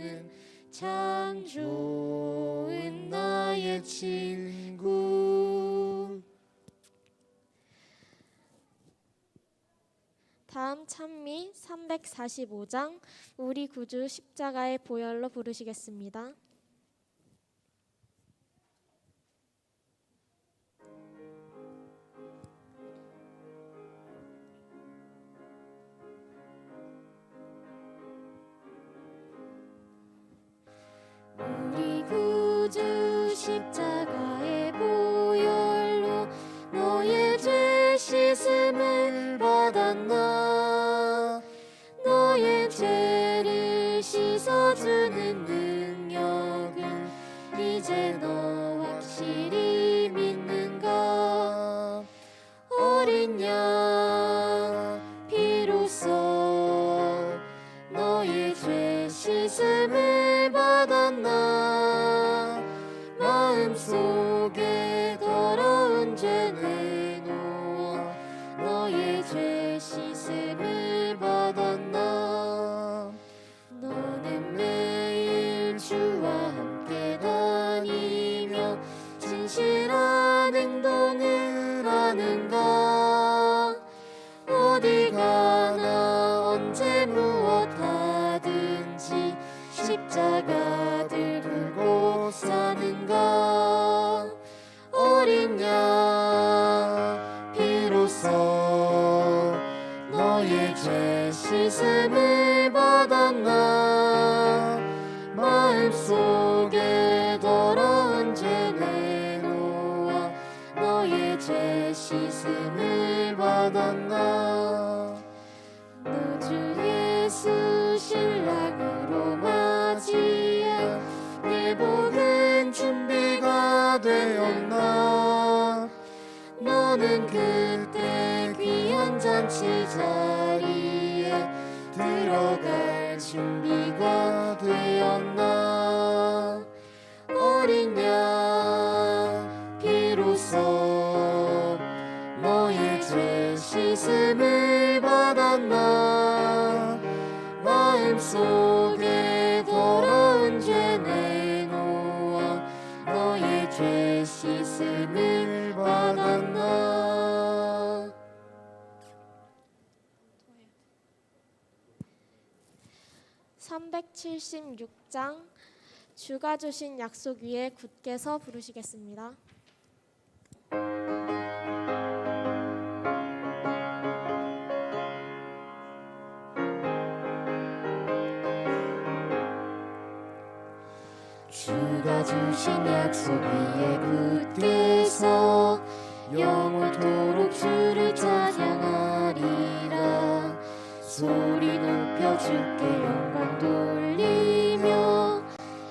예수는 참 좋은 나의 친구. 다음 찬미 345장 우리 구주 십자가의 보혈로 부르시겠습니다. 우리 구주 십자가의 보혈로 너의 죄 씻음을 받았나. 너의 죄를 씻어주는 능력은 이제 너 확실히 믿는가. 어린 양 피로써 너의 죄 씻음을 받았나. 마음속에 더러운 죄 내놓아 너의 죄 씻음을 받았나. 너는 매일 주와 함께 다니며 진실한 행동을 하는가. 어디 가나 언제 무엇 하든지 십자가 들고 사는가. 어린 양 피로써 너의 죄 씻음을 받았나. 마음속에 더러운 죄 내놓아 너의 죄 씻음을 받았나. 너 주 예수 신랑으로 맞이해 내 복은 준비가 되었나. 너는 그때 귀한 잔치 자리에 들어갈 준비가 되었나. 어린 양 피로써 너의 죄 씻음을 받았나. 마음속에 더러운 죄 내놓아 너의 죄 씻음을 받았나. 376장 주가 주신 약속 위에 굳게 서 부르시겠습니다. 주가 주신 약속 위에 굳게 서 영원토록 주를 찬양하리라. 소리 높여 주께 영광 돌리며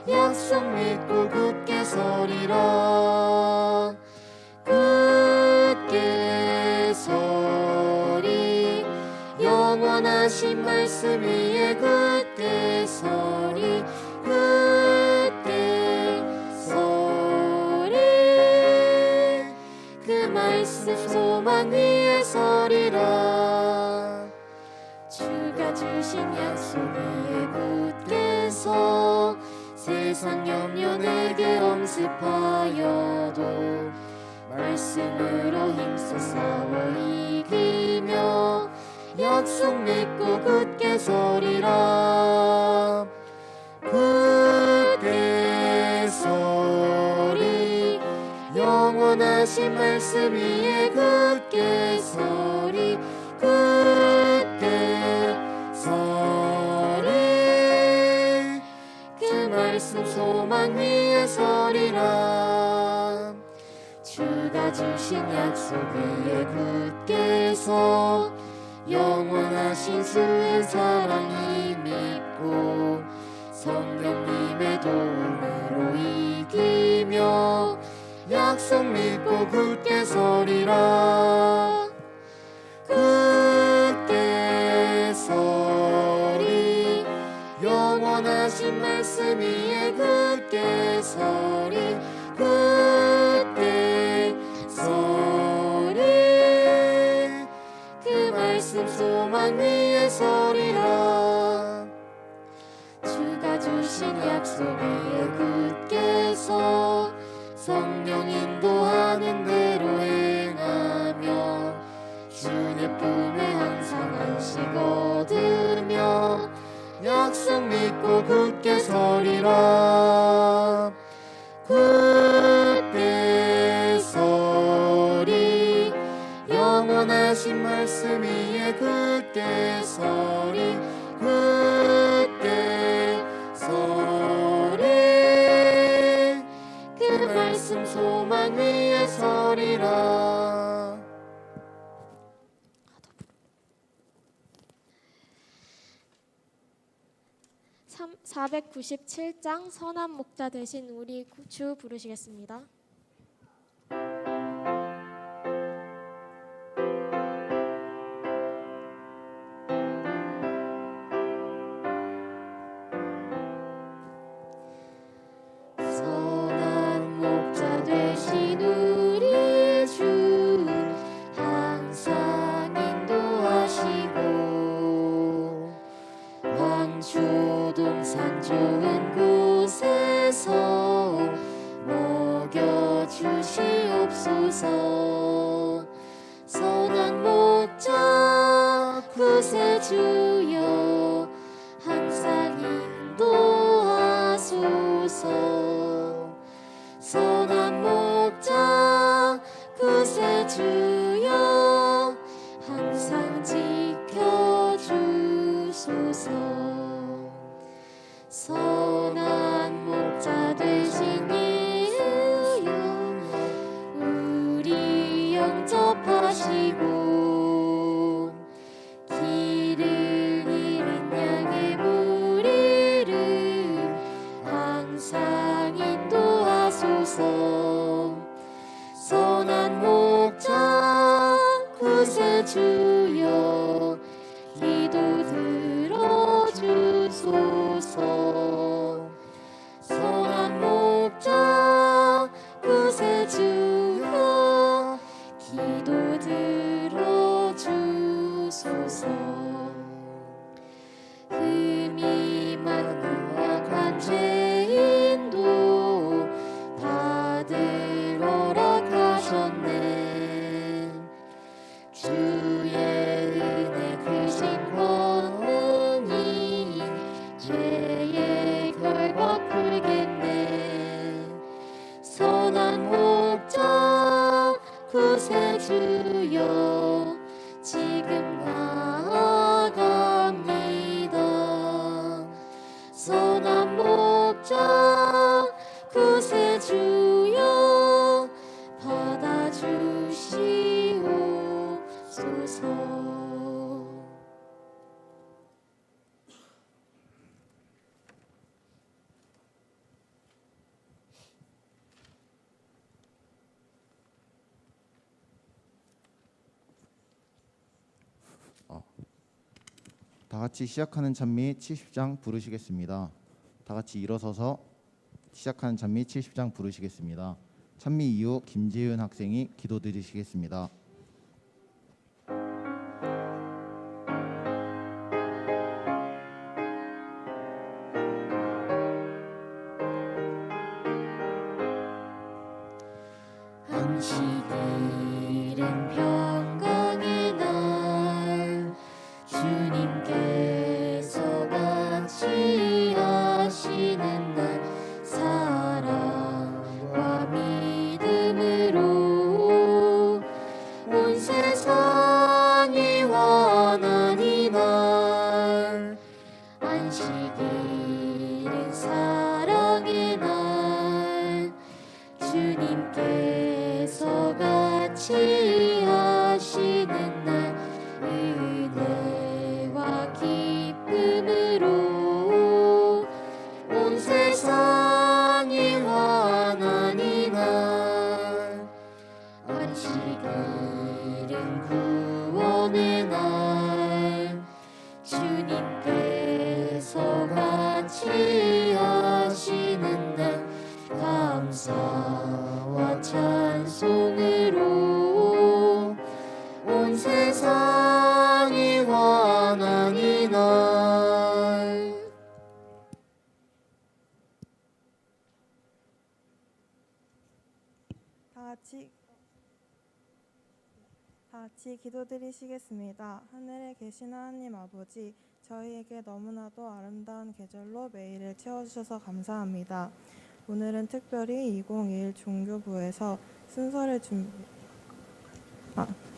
약속 믿고 굳게 서리라. 굳게 서리 영원하신 말씀 위에 굳게 서리. 굳게 서리 그 말씀 소망 위에 서리라. 주가 주신 약속 위에 굳게 서 세상 염려 내게 엄습하여도 말씀으로 힘써 싸워 이기며 약속 믿고 굳게 서리라. 굳게 서리 영원하신 말씀 위에 굳게 서리. 굳게 서리 그 말씀 소망 위에 서리라. 주가 주신 약속 위에 굳게 서 영원하신 주의 사랑이 믿고 성령님의 도움으로 이기며 약속 믿고 굳게 서리라. 굳게 서리 영원하신 말씀 위에 굳게 서리. 굳게 서리 그 말씀 소망 위에 서리라. 주가 주신 주신 약속 위에 굳게 서 성령 인도하는 대로 행하며 주의 품에 항상 안식 얻으며 약속 믿고 굳게 서리라. 굳게 서리 영원하신 말씀 위에 굳게 서리 굳게 서리 그 말씀 소망 위에 서리라. 497장 선한 목자 되신 우리 주 부르시겠습니다. 선한 목자 되신 우리 주 항상 인도하시고 왕초동산 좋은 곳에서 먹여주시옵소서. 선한 목자 구세주여 항상 인도하소서. 선한 목자 구세주여 항상 지켜주소서. 선한 목자 되신 예수여 우리 영접하시고 길을 잃은 양의 무리를 항상 인도하소서. 선한 목자 구세주여 기도 들어주소서. 선한 목자 구세주여 기도 들어주소서. 흠이 많고 약한 죄인도 받을 허락하셨네. 주의 은혜 크신 권능이 죄의 결박 풀겠네. 선한 목자 구세주여 지금 나아갑니다. 선한 목자 구세주여 받아주시옵소서. 다 같이 시작하는 찬미 70장 부르시겠습니다. 다 같이 일어서서 시작하는 찬미 70장 부르시겠습니다. 찬미 이후 김재윤 학생이 기도 드리시겠습니다. 안식일은 평강의 날 주님께서 같이 하시는 날 사랑과 믿음으로 다 같이 기도드리시겠습니다. 하늘에 계신 하나님 아버지, 저희에게 너무나도 아름다운 계절로 매일을 채워주셔서 감사합니다. 오늘은 특별히 2021 종교부에서 순서를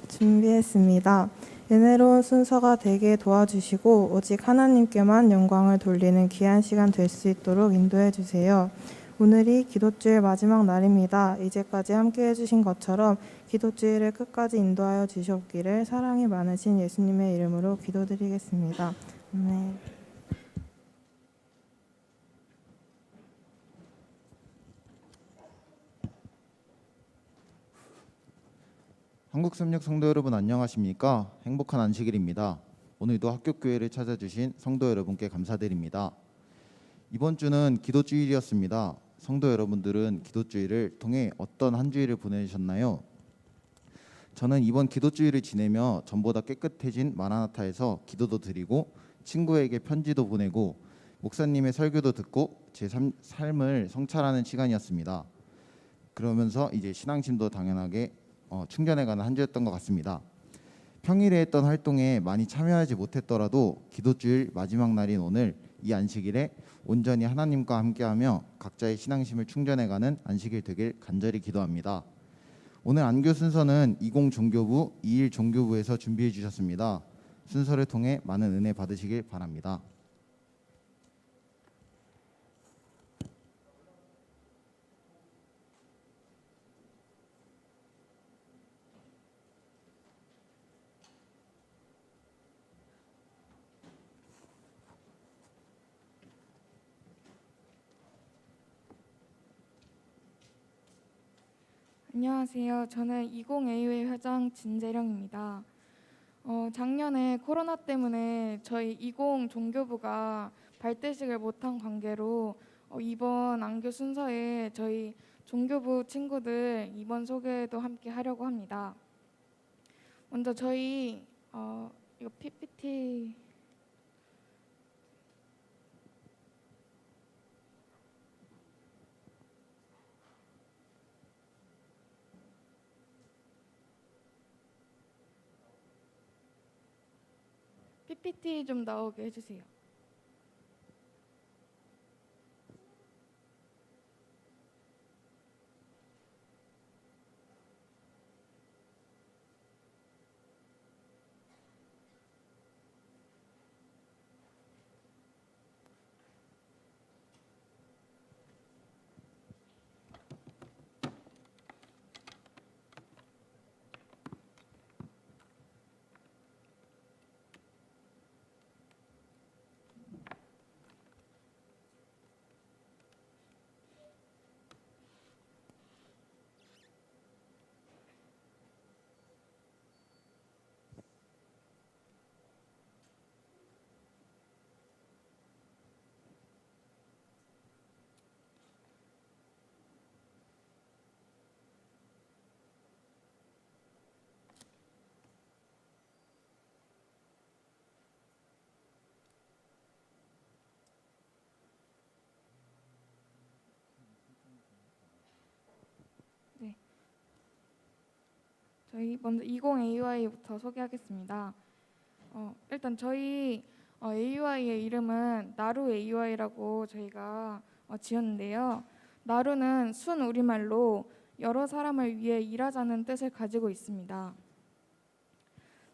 준비했습니다. 은혜로운 순서가 되게 도와주시고 오직 하나님께만 영광을 돌리는 귀한 시간 될 수 있도록 인도해 주세요. 오늘이 기도주일 마지막 날입니다. 이제까지 함께 해주신 것처럼 기도주일을 끝까지 인도하여 주시옵기를 사랑이 많으신 예수님의 이름으로 기도드리겠습니다. 아멘. 한국섬역 성도 여러분 안녕하십니까? 행복한 안식일입니다. 오늘도 학교교회를 찾아주신 성도 여러분께 감사드립니다. 이번 주는 기도주일이었습니다. 성도 여러분들은 기도주일을 통해 어떤 한 주일을 보내셨나요? 저는 이번 기도주일을 지내며 전보다 깨끗해진 마라나타에서 기도도 드리고 친구에게 편지도 보내고 목사님의 설교도 듣고 제 삶을 성찰하는 시간이었습니다. 그러면서 이제 신앙심도 당연하게 충전해가는 한 주였던 것 같습니다. 평일에 했던 활동에 많이 참여하지 못했더라도 기도주일 마지막 날인 오늘 이 안식일에 온전히 하나님과 함께하며 각자의 신앙심을 충전해가는 안식일 되길 간절히 기도합니다. 오늘 안교 순서는 20 종교부, 21 종교부에서 준비해 주셨습니다. 순서를 통해 많은 은혜 받으시길 바랍니다. 안녕하세요. 저는 20AU의 회장 진재령입니다. 작년에 코로나 때문에 저희 20 종교부가 발대식을 못한 관계로 이번 안교 순서에 저희 종교부 친구들 이번 소개도 함께 하려고 합니다. 먼저 저희 이거 PPT 좀 나오게 해주세요. 저희 먼저 20AUI부터 소개하겠습니다. 일단 저희 AUI의 이름은 나루 AUI라고 저희가 지었는데요. 나루는 순 우리말로 여러 사람을 위해 일하자는 뜻을 가지고 있습니다.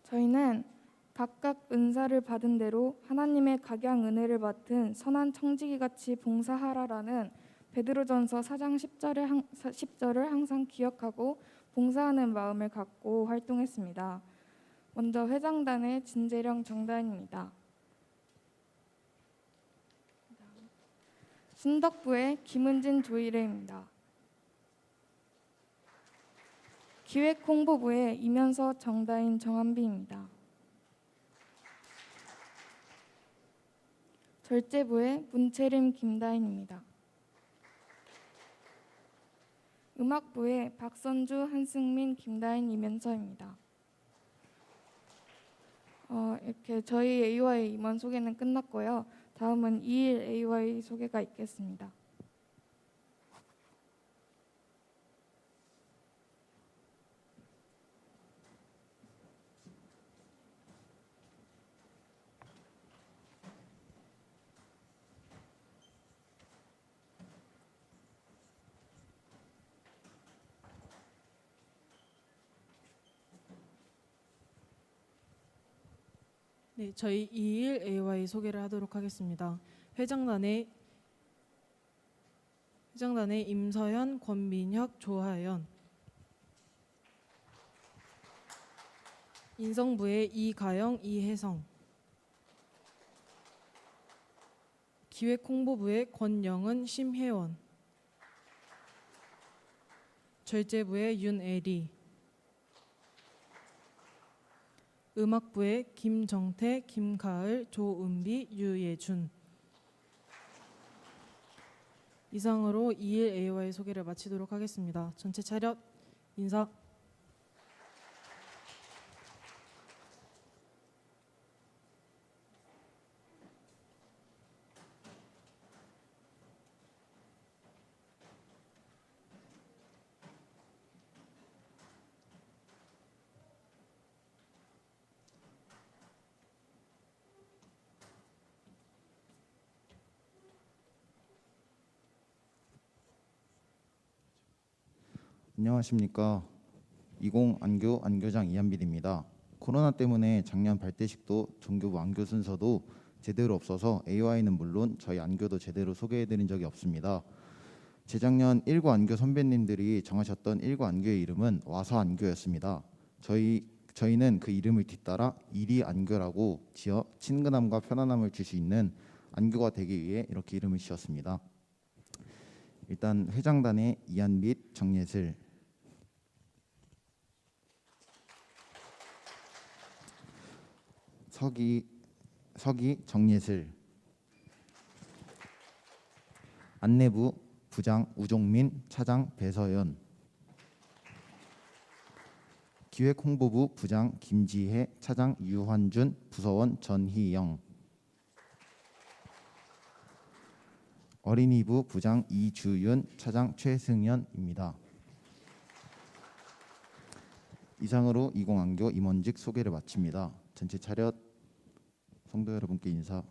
저희는 각각 은사를 받은 대로 하나님의 각양 은혜를 맡은 선한 청지기같이 봉사하라라는 베드로전서 4장 10절을 항상 기억하고 봉사하는 마음을 갖고 활동했습니다. 먼저 회장단의 진재령 정단입니다. 신덕부의 김은진 조이래입니다. 기획홍보부의 이면서 정다인 정한비입니다. 절제부의 문채림 김다인입니다. 음악부의 박선주 한승민 김다인 이면서입니다. 이렇게 저희 AUI 임원 소개는 끝났고요. 다음은 2일 AUI 소개가 있겠습니다. 네, 저희 2일 AY 소개를 하도록 하겠습니다. 회장단의 임서현, 권민혁, 조하연. 인성부의 이가영, 이혜성. 기획홍보부의 권영은, 심혜원. 절제부의 윤애리. 음악부의 김정태, 김가을, 조은비, 유예준. 이상으로 2일 AY 소개를 마치도록 하겠습니다. 전체 차렷 인사. 안녕하십니까. 20 안교 안교장 이한빈입니다. 코로나 때문에 작년 발대식도 정규부 안교 순서도 제대로 없어서 AY는 물론 저희 안교도 제대로 소개해드린 적이 없습니다. 재작년 19 안교 선배님들이 정하셨던 19 안교의 이름은 와서 안교였습니다. 저희는 그 이름을 뒤따라 일이 안교라고 지어 친근함과 편안함을 줄 수 있는 안교가 되기 위해 이렇게 이름을 지었습니다. 일단 회장단의 이한빛, 정예슬. 서기 정예슬. 안내부 부장 우종민, 차장 배서연. 기획홍보부 부장 김지혜, 차장 유환준, 부서원 전희영. 어린이부 부장 이주윤, 차장 최승현입니다. 이상으로 20 안교 임원직 소개를 마칩니다. 전체 차렷. 성도 여러분께 인사.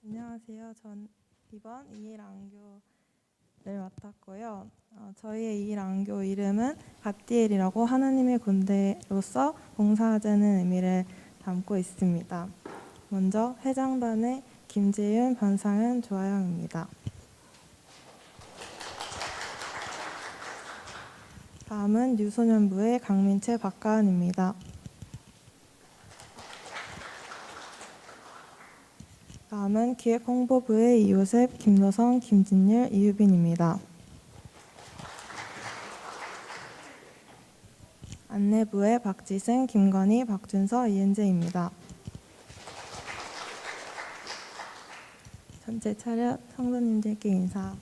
안녕하세요. 전 이번 2일 안교를 맡았고요. 저희의 2일 안교 이름은 갓디엘이라고 하나님의 군대로서 봉사하자는 의미를 담고 있습니다. 먼저 회장단의 김재윤, 변상은, 조하영입니다. 다음은 유소년부의 강민채, 박가은입니다. 다음은 기획홍보부의 이요셉, 김노성, 김진율, 이유빈입니다. 안내부의 박지승, 김건희, 박준서, 이은재입니다. 전체 차렷. 성도님들께 인사.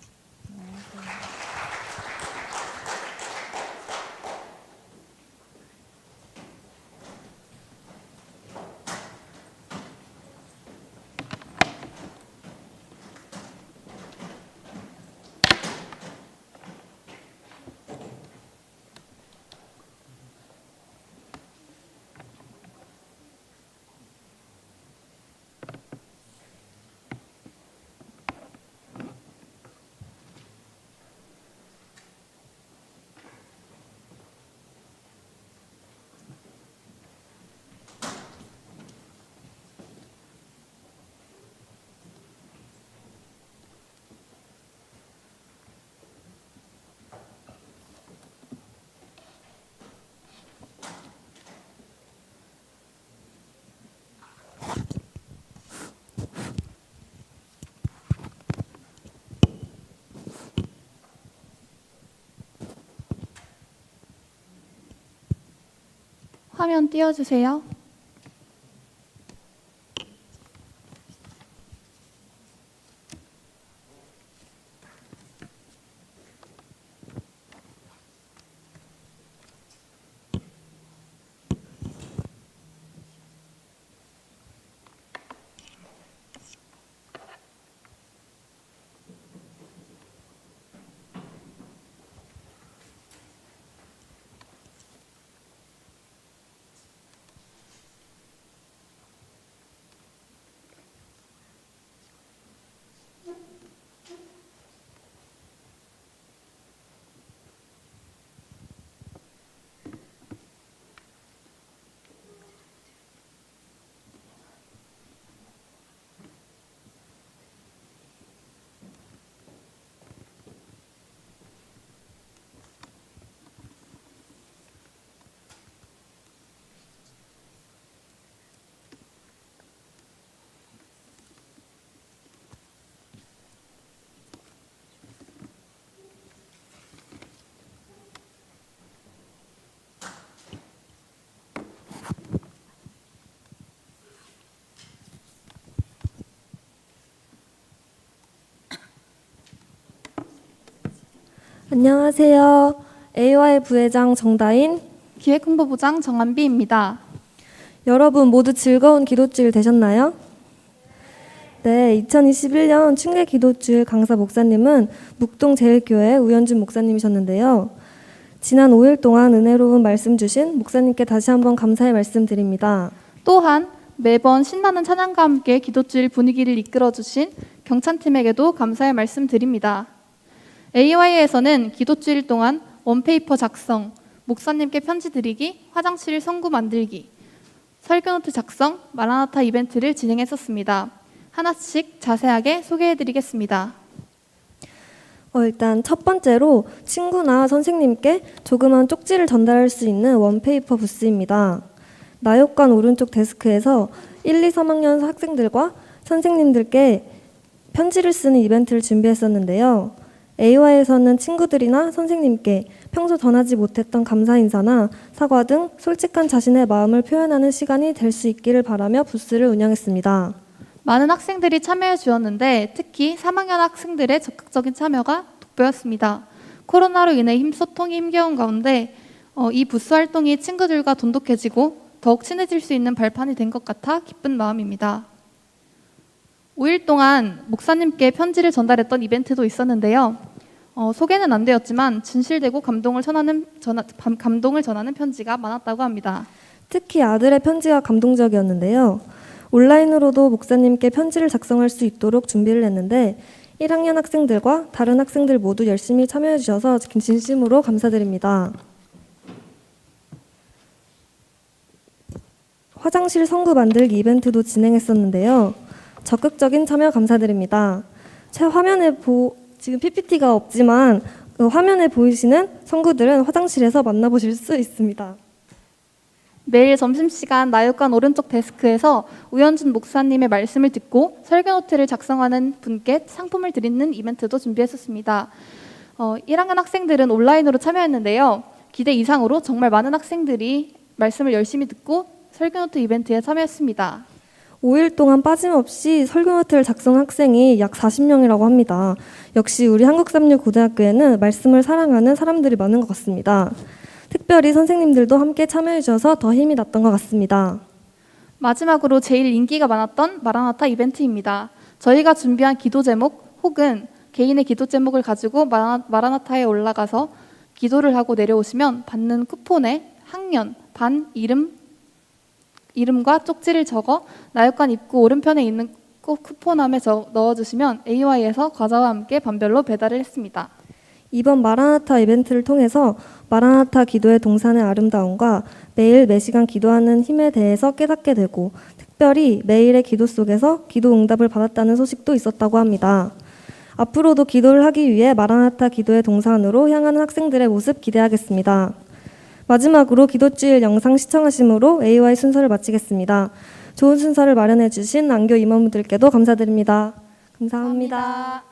화면 띄워주세요. 안녕하세요. AY 부회장 정다인. 기획홍보부장 정한비입니다. 여러분 모두 즐거운 기도주일 되셨나요? 네, 2021년 충계 기도주일 강사 목사님은 묵동제일교회 우현준 목사님이셨는데요. 지난 5일 동안 은혜로운 말씀 주신 목사님께 다시 한번 감사의 말씀드립니다. 또한 매번 신나는 찬양과 함께 기도주일 분위기를 이끌어주신 경찬팀에게도 감사의 말씀드립니다. AY에서는 기도주일 동안 원페이퍼 작성, 목사님께 편지 드리기, 화장실 성구 만들기, 설교노트 작성, 마라나타 이벤트를 진행했었습니다. 하나씩 자세하게 소개해드리겠습니다. 일단 첫 번째로 친구나 선생님께 조그만 쪽지를 전달할 수 있는 원페이퍼 부스입니다. 나욕관 오른쪽 데스크에서 1, 2, 3학년 학생들과 선생님들께 편지를 쓰는 이벤트를 준비했었는데요. AY에서는 친구들이나 선생님께 평소 전하지 못했던 감사 인사나 사과 등 솔직한 자신의 마음을 표현하는 시간이 될 수 있기를 바라며 부스를 운영했습니다. 많은 학생들이 참여해 주었는데 특히 3학년 학생들의 적극적인 참여가 돋보였습니다. 코로나로 인해 소통이 힘겨운 가운데 이 부스 활동이 친구들과 돈독해지고 더욱 친해질 수 있는 발판이 된 것 같아 기쁜 마음입니다. 5일 동안 목사님께 편지를 전달했던 이벤트도 있었는데요. 소개는 안 되었지만 진실되고 감동을 전하는 편지가 많았다고 합니다. 특히 아들의 편지가 감동적이었는데요. 온라인으로도 목사님께 편지를 작성할 수 있도록 준비를 했는데 1학년 학생들과 다른 학생들 모두 열심히 참여해 주셔서 진심으로 감사드립니다. 화장실 성구 만들기 이벤트도 진행했었는데요. 적극적인 참여 감사드립니다. 지금 PPT가 없지만 화면에 보이시는 성구들은 화장실에서 만나보실 수 있습니다. 매일 점심시간 나육관 오른쪽 데스크에서 우현준 목사님의 말씀을 듣고 설교노트를 작성하는 분께 상품을 드리는 이벤트도 준비했었습니다. 1학년 학생들은 온라인으로 참여했는데요. 기대 이상으로 정말 많은 학생들이 말씀을 열심히 듣고 설교노트 이벤트에 참여했습니다. 5일 동안 빠짐없이 설교노트를 작성한 학생이 약 40명이라고 합니다. 역시 우리 한국삼류고등학교에는 말씀을 사랑하는 사람들이 많은 것 같습니다. 특별히 선생님들도 함께 참여해 주셔서 더 힘이 났던 것 같습니다. 마지막으로 제일 인기가 많았던 마라나타 이벤트입니다. 저희가 준비한 기도 제목 혹은 개인의 기도 제목을 가지고 마라나타에 올라가서 기도를 하고 내려오시면 받는 쿠폰에 학년, 반 이름과 쪽지를 적어 나육관 입구 오른편에 있는 쿠폰함에 넣어주시면 AY에서 과자와 함께 반별로 배달을 했습니다. 이번 마라나타 이벤트를 통해서 마라나타 기도의 동산의 아름다움과 매일 매시간 기도하는 힘에 대해서 깨닫게 되고 특별히 매일의 기도 속에서 기도 응답을 받았다는 소식도 있었다고 합니다. 앞으로도 기도를 하기 위해 마라나타 기도의 동산으로 향하는 학생들의 모습 기대하겠습니다. 마지막으로 기도주일 영상 시청하심으로 AY 순서를 마치겠습니다. 좋은 순서를 마련해 주신 안교 임원분들께도 감사드립니다. 감사합니다.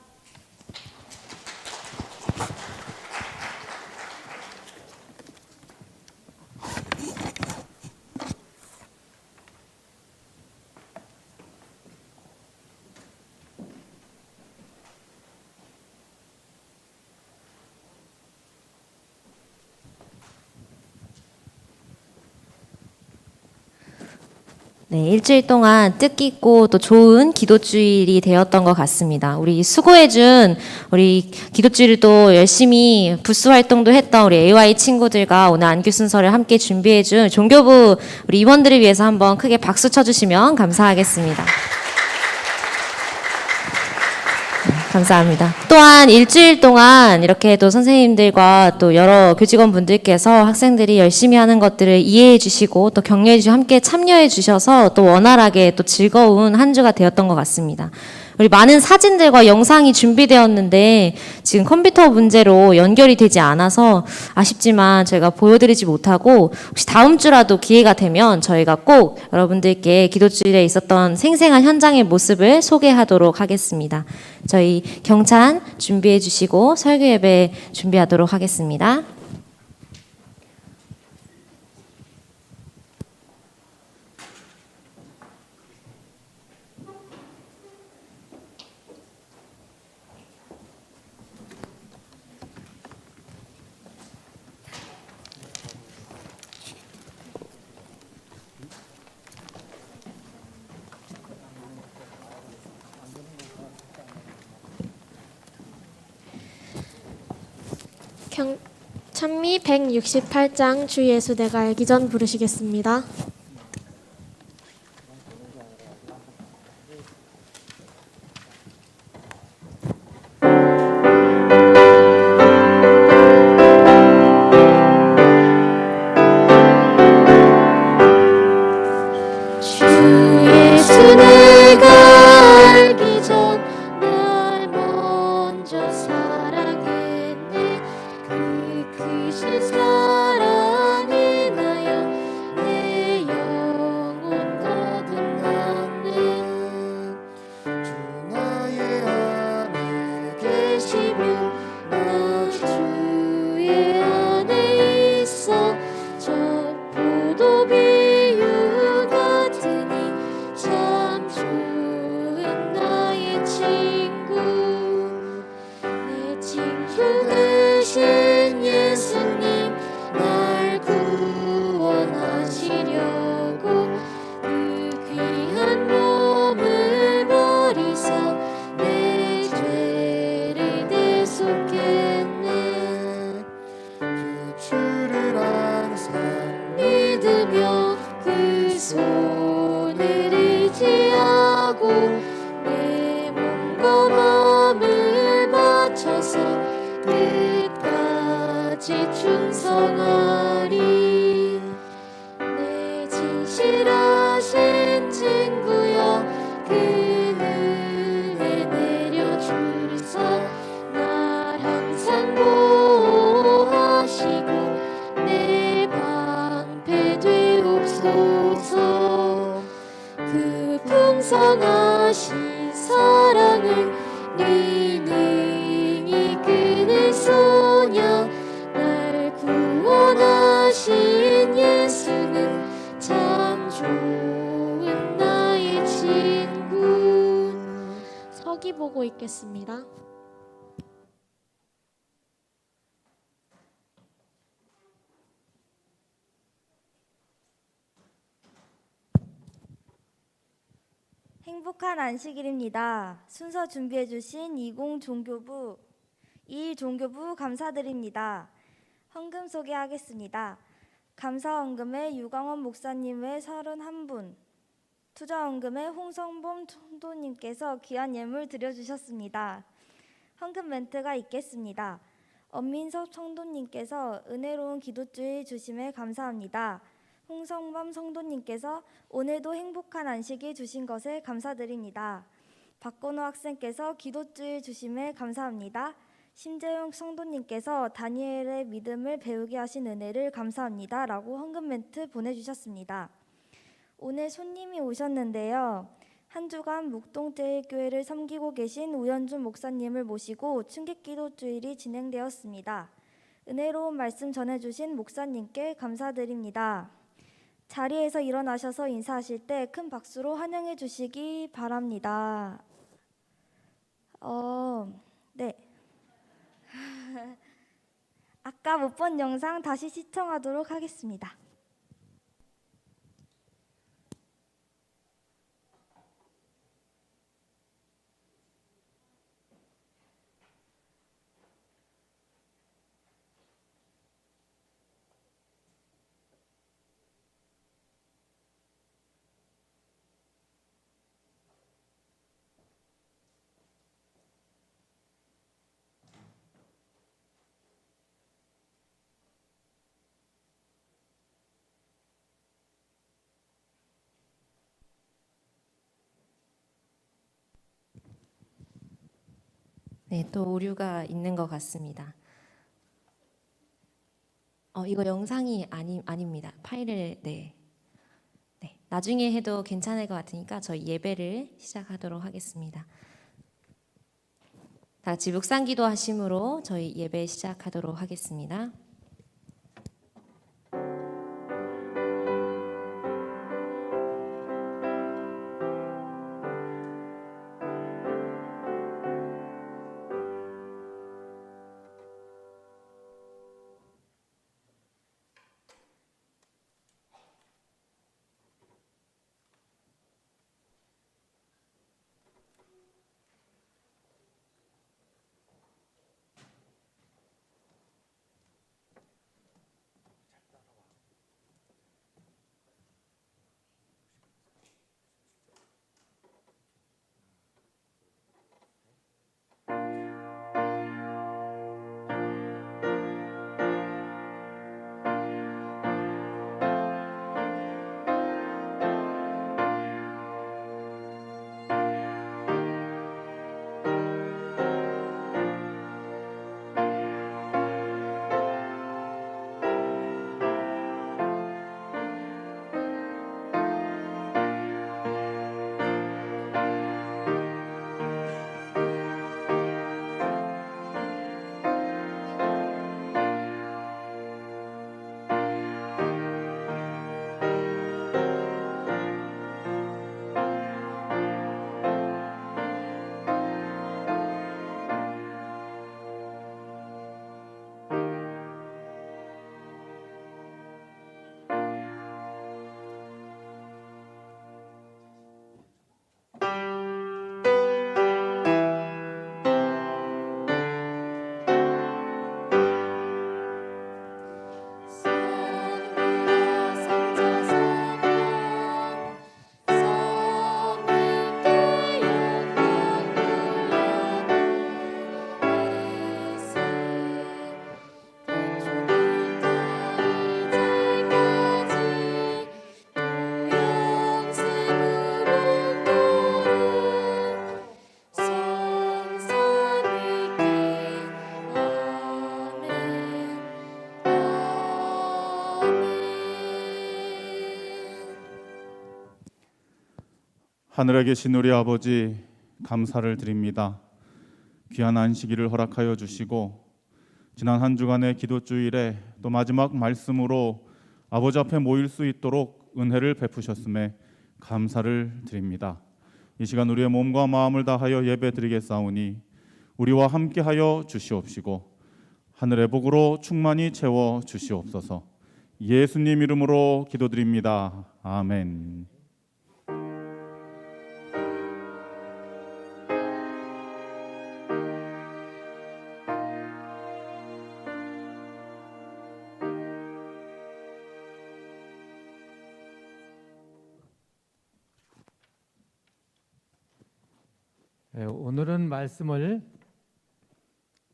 네, 일주일 동안 뜻깊고 또 좋은 기도주일이 되었던 것 같습니다. 우리 수고해준 우리 기도주일도 열심히 부스 활동도 했던 우리 AY 친구들과 오늘 안교 순서를 함께 준비해준 종교부 우리 임원들을 위해서 한번 크게 박수 쳐주시면 감사하겠습니다. 감사합니다. 또한 일주일 동안 이렇게 또 선생님들과 또 여러 교직원분들께서 학생들이 열심히 하는 것들을 이해해 주시고 또 격려해 주시고 함께 참여해 주셔서 또 원활하게 또 즐거운 한 주가 되었던 것 같습니다. 우리 많은 사진들과 영상이 준비되었는데 지금 컴퓨터 문제로 연결이 되지 않아서 아쉽지만 저희가 보여드리지 못하고 혹시 다음 주라도 기회가 되면 저희가 꼭 여러분들께 기도주일에 있었던 생생한 현장의 모습을 소개하도록 하겠습니다. 저희 경찬 준비해 주시고 설교 예배 준비하도록 하겠습니다. 찬미 168장 주 예수 내가 알기 전 부르시겠습니다. 주 예수 내가 알기 전 날 먼저 사랑했네. 그 크신 사랑이 나여 내 영혼 거듭났네. 주 나의 안에 계시며 나 주의 안에 있어 저 포도 비유 같으니 참 좋은 나의 친구. 내 친구 되신 예수님 날 구원하시려고 그 귀한 몸을 버리사 내 죄를 대속했네. 그 주를 항상 믿으며 그 손을 의지하고 내 몸과 마음을 바쳐서 끝까지 충성하리. 내 진실하신 친구여 그 은혜 내려주사 날 항상 보호하시고 내 방패 되옵소서. 그 풍성하신 사랑을 네 능히 끄는 소녀 날 구원하신 예수는 참 좋은 나의 친구. 서기 보고 있겠습니다. 행복한 안식일입니다. 순서 준비해 주신 21종교부 감사드립니다. 헌금 소개하겠습니다. 감사헌금에 유광원 목사님 외 31분, 투자헌금에 홍성범 총도님께서 귀한 예물 드려주셨습니다. 헌금 멘트가 있겠습니다. 엄민섭 성도님께서 은혜로운 기도주일 주심에 감사합니다. 홍성범 성도님께서 오늘도 행복한 안식일 주신 것에 감사드립니다. 박건호 학생께서 기도주일 주심에 감사합니다. 심재용 성도님께서 다니엘의 믿음을 배우게 하신 은혜를 감사합니다. 라고 헌금 멘트 보내주셨습니다. 오늘 손님이 오셨는데요. 한 주간 묵동제일교회를 섬기고 계신 우현준 목사님을 모시고 충격기도주일이 진행되었습니다. 은혜로운 말씀 전해주신 목사님께 감사드립니다. 자리에서 일어나셔서 인사하실 때 큰 박수로 환영해 주시기 바랍니다. 네. 아까 못 본 영상 다시 시청하도록 하겠습니다. 네, 또 오류가 있는 것 같습니다. 이거 영상이 아닙니다. 파일을 네, 나중에 해도 괜찮을 것 같으니까 저희 예배를 시작하도록 하겠습니다. 다 같이 묵상기도 하심으로 저희 예배 시작하도록 하겠습니다. 하늘에 계신 우리 아버지, 감사를 드립니다. 귀한 안식일을 허락하여 주시고 지난 한 주간의 기도주일에 또 마지막 말씀으로 아버지 앞에 모일 수 있도록 은혜를 베푸셨음에 감사를 드립니다. 이 시간 우리의 몸과 마음을 다하여 예배드리겠사오니 우리와 함께하여 주시옵시고 하늘의 복으로 충만히 채워 주시옵소서. 예수님 이름으로 기도드립니다. 아멘. 오늘은 말씀을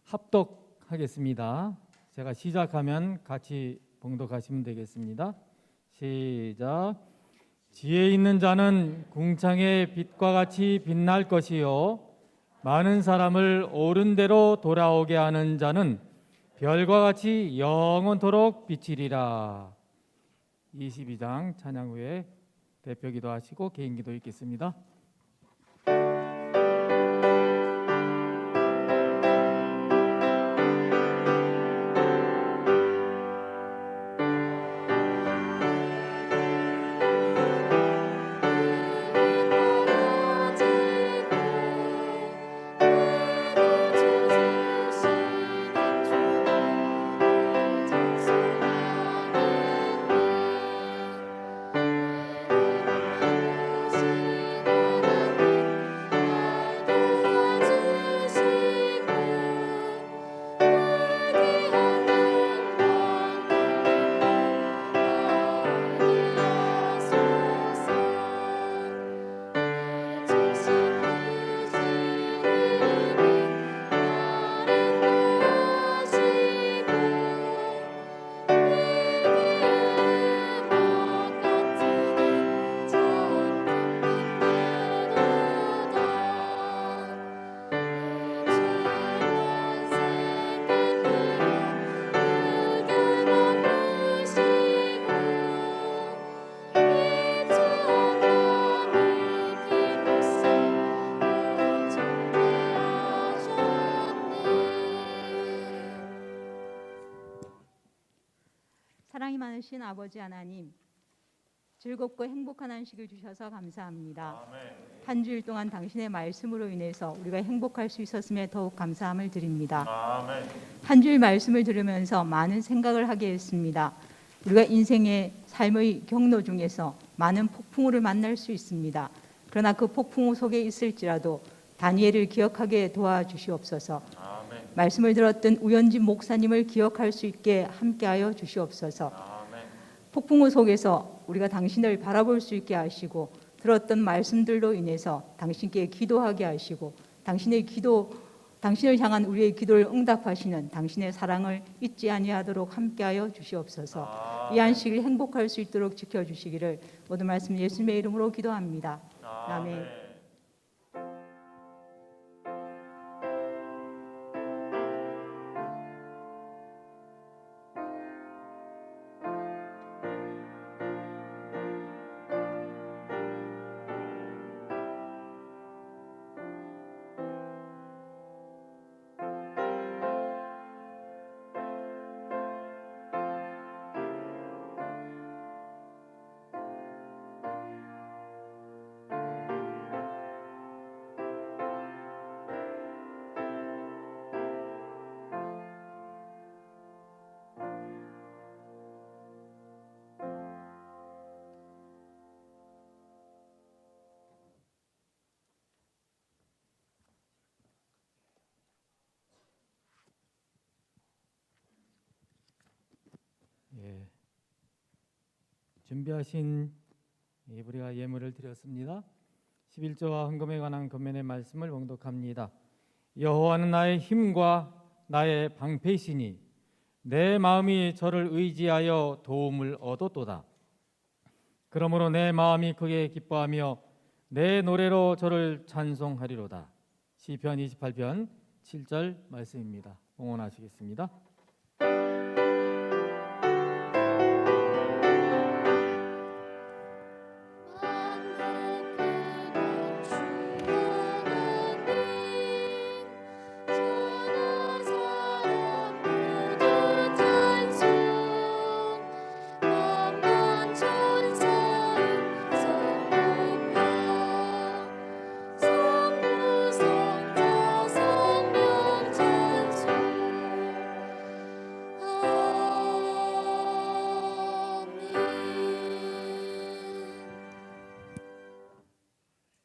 합독하겠습니다. 제가 시작하면 같이 봉독하시면 되겠습니다. 시작. 지혜 있는 자는 궁창의 빛과 같이 빛날 것이요 많은 사람을 옳은 대로 돌아오게 하는 자는 별과 같이 영원토록 비치리라. 22장 찬양 후에 대표 기도하시고 개인 기도 읽겠습니다. 사랑이 많으신 아버지 하나님, 즐겁고 행복한 안식을 주셔서 감사합니다. 한 주일 동안 당신의 말씀으로 인해서 우리가 행복할 수 있었음에 더욱 감사함을 드립니다. 한 주일 말씀을 들으면서 많은 생각을 하게 했습니다. 우리가 인생의 삶의 경로 중에서 많은 폭풍우를 만날 수 있습니다. 그러나 그 폭풍우 속에 있을지라도 다니엘을 기억하게 도와주시옵소서. 말씀을 들었던 우현진 목사님을 기억할 수 있게 함께하여 주시옵소서. 폭풍우 속에서 우리가 당신을 바라볼 수 있게 하시고 들었던 말씀들로 인해서 당신께 기도하게 하시고 당신을 향한 우리의 기도를 응답하시는 당신의 사랑을 잊지 아니하도록 함께하여 주시옵소서. 이 안식을 행복할 수 있도록 지켜주시기를 모든 말씀 예수님의 이름으로 기도합니다. 아멘. 준비하신 우리가 예물을 드렸습니다. 11조와 헌금에 관한 금연의 말씀을 봉독합니다. 여호와는 나의 힘과 나의 방패시니 내 마음이 저를 의지하여 도움을 얻었도다. 그러므로 내 마음이 크게 기뻐하며 내 노래로 저를 찬송하리로다. 시편 28편 7절 말씀입니다. 봉헌하시겠습니다. 만국의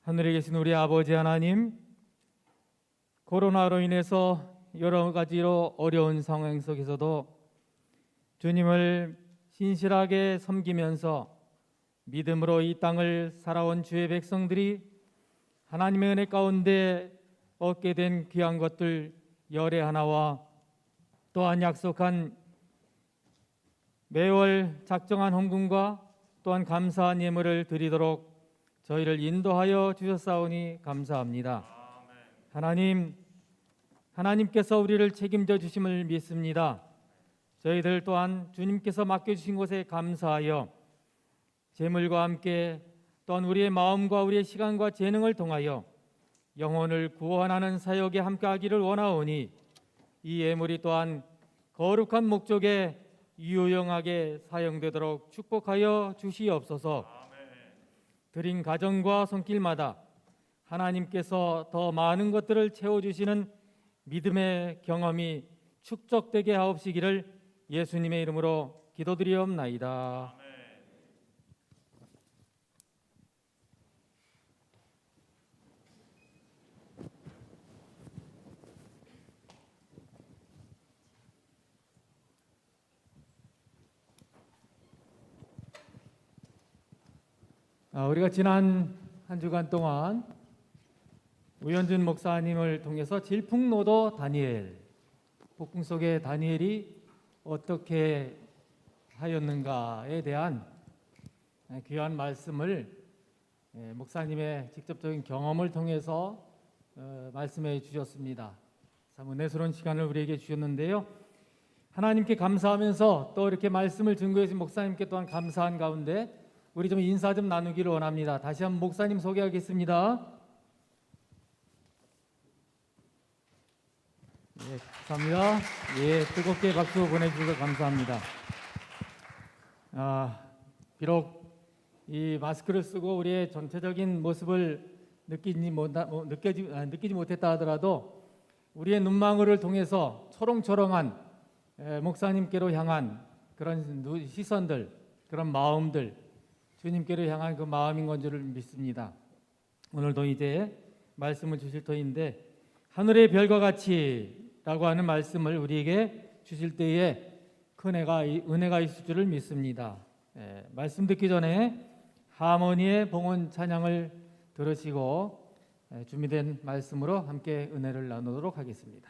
하늘에 계신 우리 아버지 하나님, 코로나로 인해서 여러 가지로 어려운 상황 속에서도 주님을 신실하게 섬기면서 믿음으로 이 땅을 살아온 주의 백성들이 하나님의 은혜 가운데 얻게 된 귀한 것들 열의 하나와 또한 약속한 매월 작정한 헌금과 또한 감사한 예물을 드리도록 저희를 인도하여 주셨사오니 감사합니다. 하나님께서 우리를 책임져 주심을 믿습니다. 저희들 또한 주님께서 맡겨주신 곳에 감사하여 재물과 함께 또한 우리의 마음과 우리의 시간과 재능을 통하여 영혼을 구원하는 사역에 함께하기를 원하오니 이 예물이 또한 거룩한 목적에 유용하게 사용되도록 축복하여 주시옵소서. 드린 가정과 손길마다 하나님께서 더 많은 것들을 채워주시는 믿음의 경험이 축적되게 하옵시기를 예수님의 이름으로 기도드리옵나이다. 우리가 지난 한 주간 동안 우현준 목사님을 통해서 질풍노도 다니엘, 폭풍 속의 다니엘이 어떻게 하였는가에 대한 귀한 말씀을 목사님의 직접적인 경험을 통해서 말씀해 주셨습니다. 참 은혜스러운 시간을 우리에게 주셨는데요. 하나님께 감사하면서 또 이렇게 말씀을 증거해 주신 목사님께 또한 감사한 가운데 우리 좀 인사 좀 나누기를 원합니다. 다시 한번 목사님 소개하겠습니다. 예, 감사합니다. 예, 뜨겁게 박수 보내주셔서 감사합니다. 비록 이 마스크를 쓰고 우리의 전체적인 모습을 느끼지 못했다 하더라도 우리의 눈망울을 통해서 초롱초롱한 목사님께로 향한 그런 시선들, 그런 마음들, 주님께로 향한 그 마음인 건 줄 믿습니다. 오늘도 이제 말씀을 주실 터인데 하늘의 별과 같이라고 하는 말씀을 우리에게 주실 때에 큰 은혜가 있을 줄을 믿습니다. 말씀 듣기 전에 하모니의 봉헌 찬양을 들으시고 준비된 말씀으로 함께 은혜를 나누도록 하겠습니다.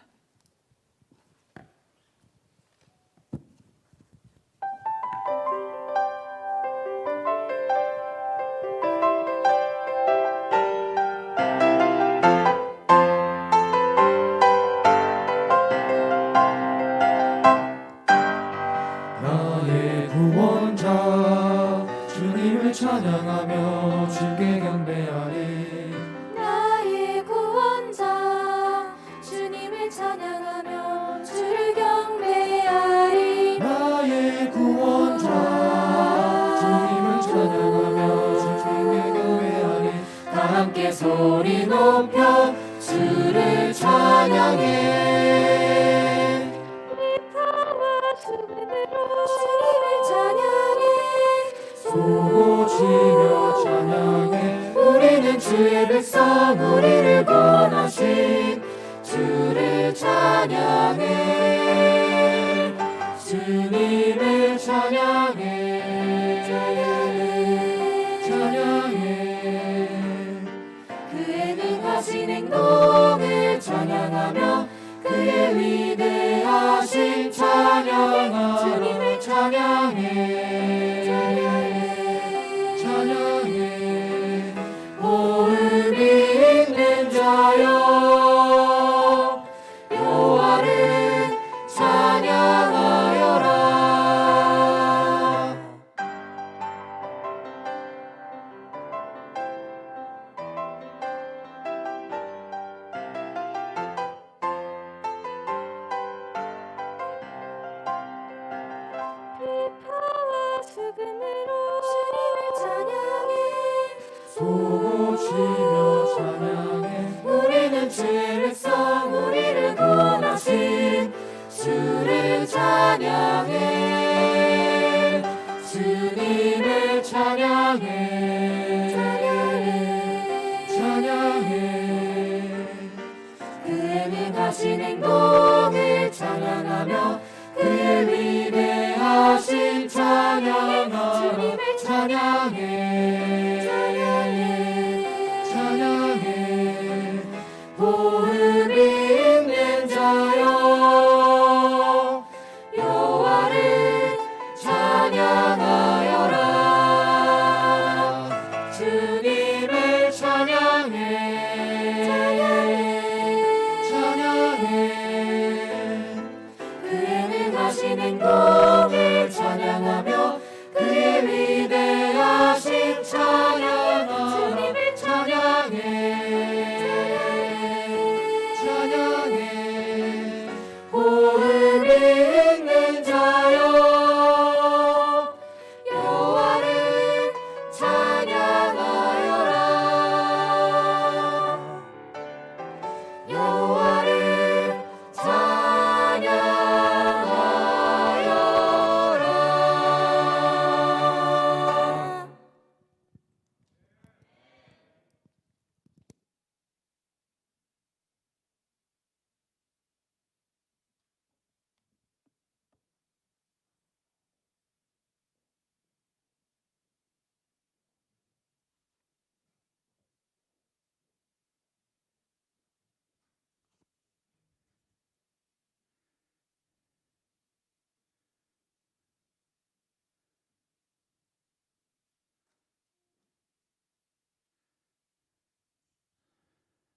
나의 구원자 주님을 찬양하며 주께 경배하리. 나의 구원자 주님을 찬양하며 주를 경배하리. 나의 구원자 주님을 찬양하며 주께 경배하리. 다 함께 소리 높여 주를 찬양해. 소고치며 찬양해. 우리는 주의 백성, 우리를 구원하신 주를 찬양해. 주님을 찬양해. 찬양해. 그의 능하신 행동을 찬양하며 그의 위대하신 찬양하. 주님을 찬양해. 찬양해. 보응이 있는 자여 여호와를 찬양하여라. 비파와 수금으로 주님을 찬양해. 소고치며 찬양해. 우리는 주의 백성, 우리를 구원하신 주를 찬양해. 주님을 찬양해. 찬양해. 하신 행동을 찬양하며 그의 위대하신 찬양하라 찬양해 찬양해 호흡이 있는 자여 여호와를 찬양하여라 주님을 찬양해 찬양해 그의 능하신 행동을 찬양하며 그의 위대하신 찬양하라 주님을 찬양해 호흡이 있는 자여 여호와를 찬양하여라 여호와를 찬양하여라.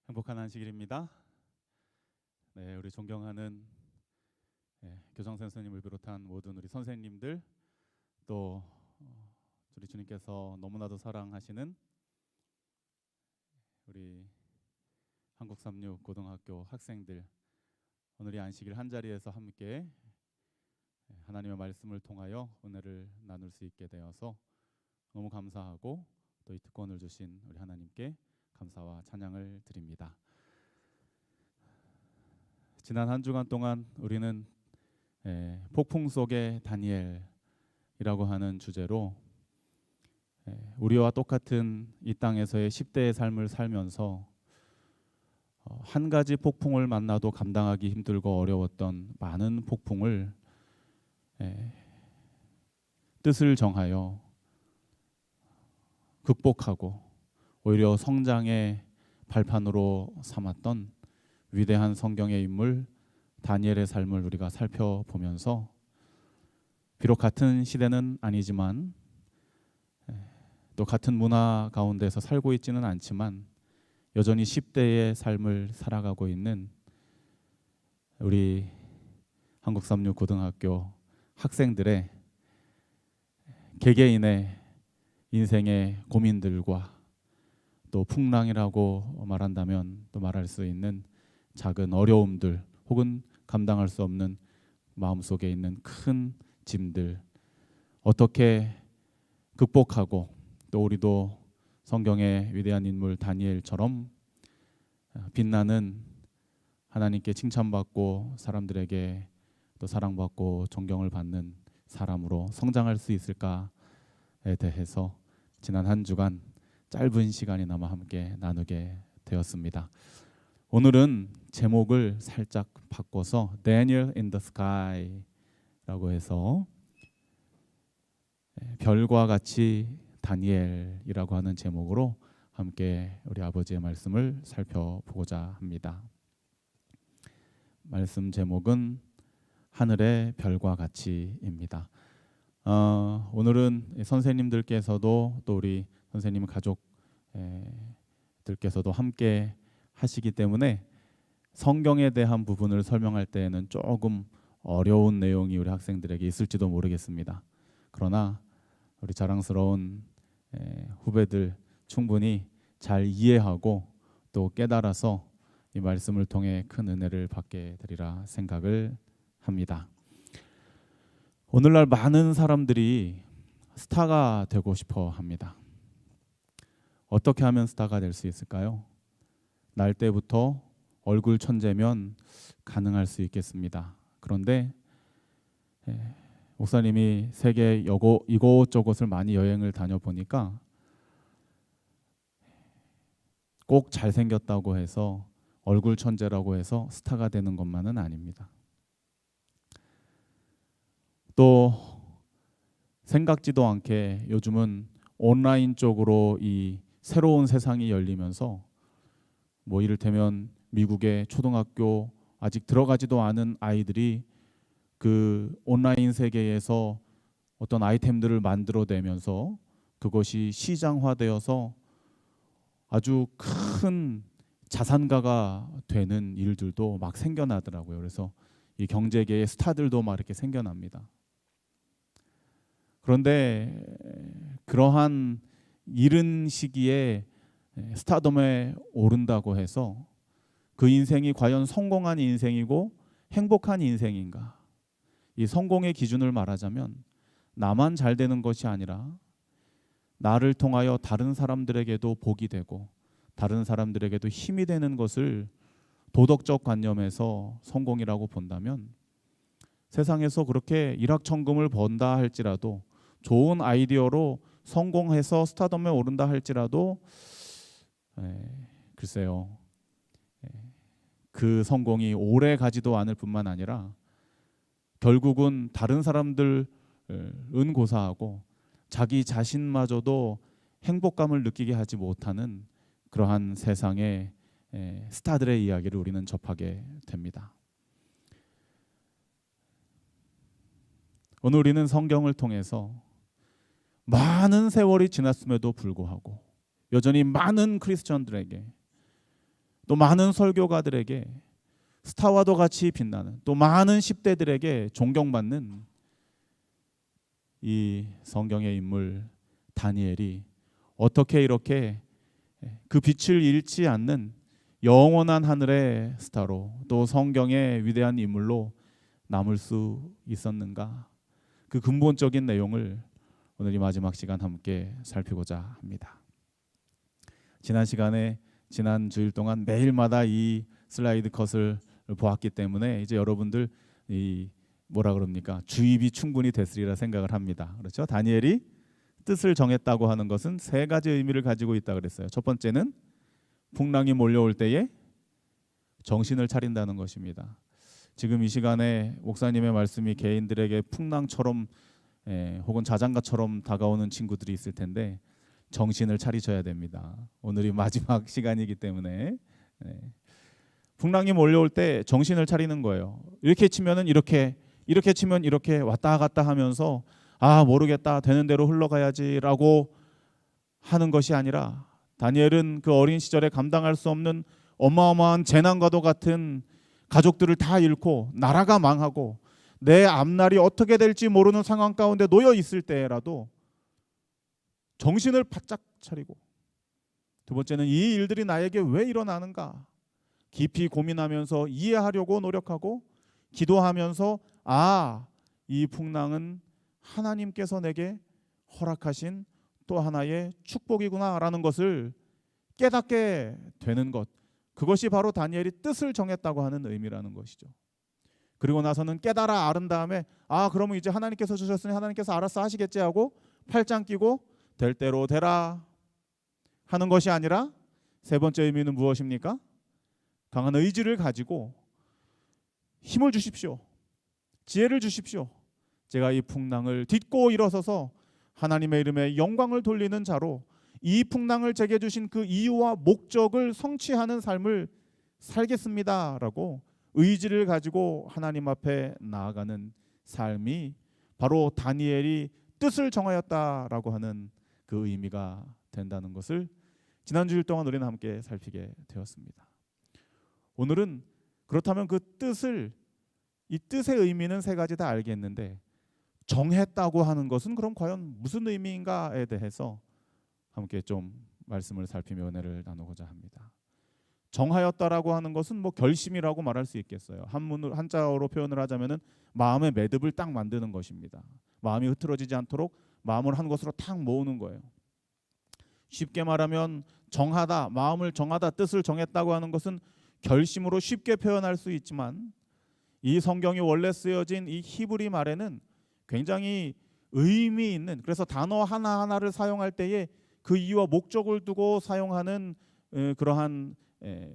행복한 안식일입니다. 네, 우리 존경하는 교장 선생님을 비롯한 모든 우리 선생님들 또 우리 주님께서 너무나도 사랑하시는 우리 한국36 고등학교 학생들 오늘 이 안식일 한 자리에서 함께 하나님의 말씀을 통하여 은혜를 나눌 수 있게 되어서 너무 감사하고 또 이 특권을 주신 우리 하나님께 감사와 찬양을 드립니다. 지난 한 주간 동안 우리는 폭풍 속의 다니엘이라고 하는 주제로 우리와 똑같은 이 땅에서의 10대의 삶을 살면서 한 가지 폭풍을 만나도 감당하기 힘들고 어려웠던 많은 폭풍을 뜻을 정하여 극복하고 오히려 성장의 발판으로 삼았던 위대한 성경의 인물 다니엘의 삶을 우리가 살펴보면서 비록 같은 시대는 아니지만 또 같은 문화 가운데서 살고 있지는 않지만 여전히 10대의 삶을 살아가고 있는 우리 한국36 고등학교 학생들의 개개인의 인생의 고민들과 또 풍랑이라고 말한다면 또 말할 수 있는 작은 어려움들 혹은 감당할 수 없는 마음속에 있는 큰 짐들 어떻게 극복하고 또 우리도 성경의 위대한 인물 다니엘처럼 빛나는 하나님께 칭찬받고 사람들에게 또 사랑받고 존경을 받는 사람으로 성장할 수 있을까에 대해서 지난 한 주간 짧은 시간이나마 함께 나누게 되었습니다. 오늘은 제목을 살짝 바꿔서 Daniel in the Sky라고 해서 별과 같이 다니엘이라고 하는 제목으로 함께 우리 아버지의 말씀을 살펴보고자 합니다. 말씀 제목은 하늘의 별과 같이입니다. 오늘은 선생님들께서도 또 우리 선생님 가족들께서도 함께 하시기 때문에 성경에 대한 부분을 설명할 때에는 조금 어려운 내용이 우리 학생들에게 있을지도 모르겠습니다. 그러나 우리 자랑스러운 후배들 충분히 잘 이해하고 또 깨달아서 이 말씀을 통해 큰 은혜를 받게 되리라 생각을 합니다. 오늘날 많은 사람들이 스타가 되고 싶어 합니다. 어떻게 하면 스타가 될 수 있을까요? 날 때부터 얼굴 천재면 가능할 수 있겠습니다. 그런데 목사님이 세계 이곳저곳을 많이 여행을 다녀보니까 꼭 잘생겼다고 해서 얼굴 천재라고 해서 스타가 되는 것만은 아닙니다. 또 생각지도 않게 요즘은 온라인 쪽으로 이 새로운 세상이 열리면서 뭐 이를테면 미국의 초등학교 아직 들어가지도 않은 아이들이 그 온라인 세계에서 어떤 아이템들을 만들어내면서 그것이 시장화되어서 아주 큰 자산가가 되는 일들도 막 생겨나더라고요. 그래서 이 경제계의 스타들도 막 이렇게 생겨납니다. 그런데 그러한 이른 시기에 스타덤에 오른다고 해서 그 인생이 과연 성공한 인생이고 행복한 인생인가? 이 성공의 기준을 말하자면 나만 잘 되는 것이 아니라 나를 통하여 다른 사람들에게도 복이 되고 다른 사람들에게도 힘이 되는 것을 도덕적 관념에서 성공이라고 본다면 세상에서 그렇게 일확천금을 번다 할지라도 좋은 아이디어로 성공해서 스타덤에 오른다 할지라도 글쎄요, 그 성공이 오래 가지도 않을 뿐만 아니라 결국은 다른 사람들은 고사하고 자기 자신마저도 행복감을 느끼게 하지 못하는 그러한 세상의 스타들의 이야기를 우리는 접하게 됩니다. 오늘 우리는 성경을 통해서 많은 세월이 지났음에도 불구하고 여전히 많은 크리스천들에게 또 많은 설교가들에게 스타와도 같이 빛나는 또 많은 10대들에게 존경받는 이 성경의 인물 다니엘이 어떻게 이렇게 그 빛을 잃지 않는 영원한 하늘의 스타로 또 성경의 위대한 인물로 남을 수 있었는가? 그 근본적인 내용을 오늘 이 마지막 시간 함께 살피고자 합니다. 지난 시간에 지난 주일 동안 매일마다 이 슬라이드 컷을 보았기 때문에 이제 여러분들 이 뭐라 그럽니까? 주입이 충분히 됐으리라 생각을 합니다. 그렇죠? 다니엘이 뜻을 정했다고 하는 것은 세 가지 의미를 가지고 있다 그랬어요. 첫 번째는 풍랑이 몰려올 때에 정신을 차린다는 것입니다. 지금 이 시간에 목사님의 말씀이 개인들에게 풍랑처럼 혹은 자장가처럼 다가오는 친구들이 있을 텐데 정신을 차리셔야 됩니다. 오늘이 마지막 시간이기 때문에 풍랑이 몰려올 때 정신을 차리는 거예요. 이렇게 치면은 이렇게 치면 이렇게 왔다 갔다 하면서 아 모르겠다 되는 대로 흘러가야지라고 하는 것이 아니라 다니엘은 그 어린 시절에 감당할 수 없는 어마어마한 재난과도 같은 가족들을 다 잃고 나라가 망하고 내 앞날이 어떻게 될지 모르는 상황 가운데 놓여 있을 때라도 정신을 바짝 차리고 두 번째는 이 일들이 나에게 왜 일어나는가 깊이 고민하면서 이해하려고 노력하고 기도하면서 이 풍랑은 하나님께서 내게 허락하신 또 하나의 축복이구나라는 것을 깨닫게 되는 것, 그것이 바로 다니엘이 뜻을 정했다고 하는 의미라는 것이죠. 그리고 나서는 깨달아 아른 다음에 그러면 이제 하나님께서 주셨으니 하나님께서 알아서 하시겠지 하고 팔짱 끼고 될 대로 되라 하는 것이 아니라 세 번째 의미는 무엇입니까? 강한 의지를 가지고 힘을 주십시오. 지혜를 주십시오. 제가 이 풍랑을 딛고 일어서서 하나님의 이름에 영광을 돌리는 자로 이 풍랑을 제게 주신 그 이유와 목적을 성취하는 삶을 살겠습니다라고 의지를 가지고 하나님 앞에 나아가는 삶이 바로 다니엘이 뜻을 정하였다라고 하는 그 의미가 된다는 것을 지난 주일 동안 우리는 함께 살피게 되었습니다. 오늘은 그렇다면 그 뜻을 이 뜻의 의미는 세 가지 다 알겠는데 정했다고 하는 것은 그럼 과연 무슨 의미인가에 대해서 함께 좀 말씀을 살피며 은혜를 나누고자 합니다. 정하였다라고 하는 것은 뭐 결심이라고 말할 수 있겠어요. 한자어로 표현을 하자면은 마음의 매듭을 딱 만드는 것입니다. 마음이 흐트러지지 않도록 마음을 한 곳으로 탁 모으는 거예요. 쉽게 말하면 정하다, 마음을 정하다, 뜻을 정했다고 하는 것은 결심으로 쉽게 표현할 수 있지만 이 성경이 원래 쓰여진 이 히브리 말에는 굉장히 의미 있는, 그래서 단어 하나하나를 사용할 때에 그 이유와 목적을 두고 사용하는 그러한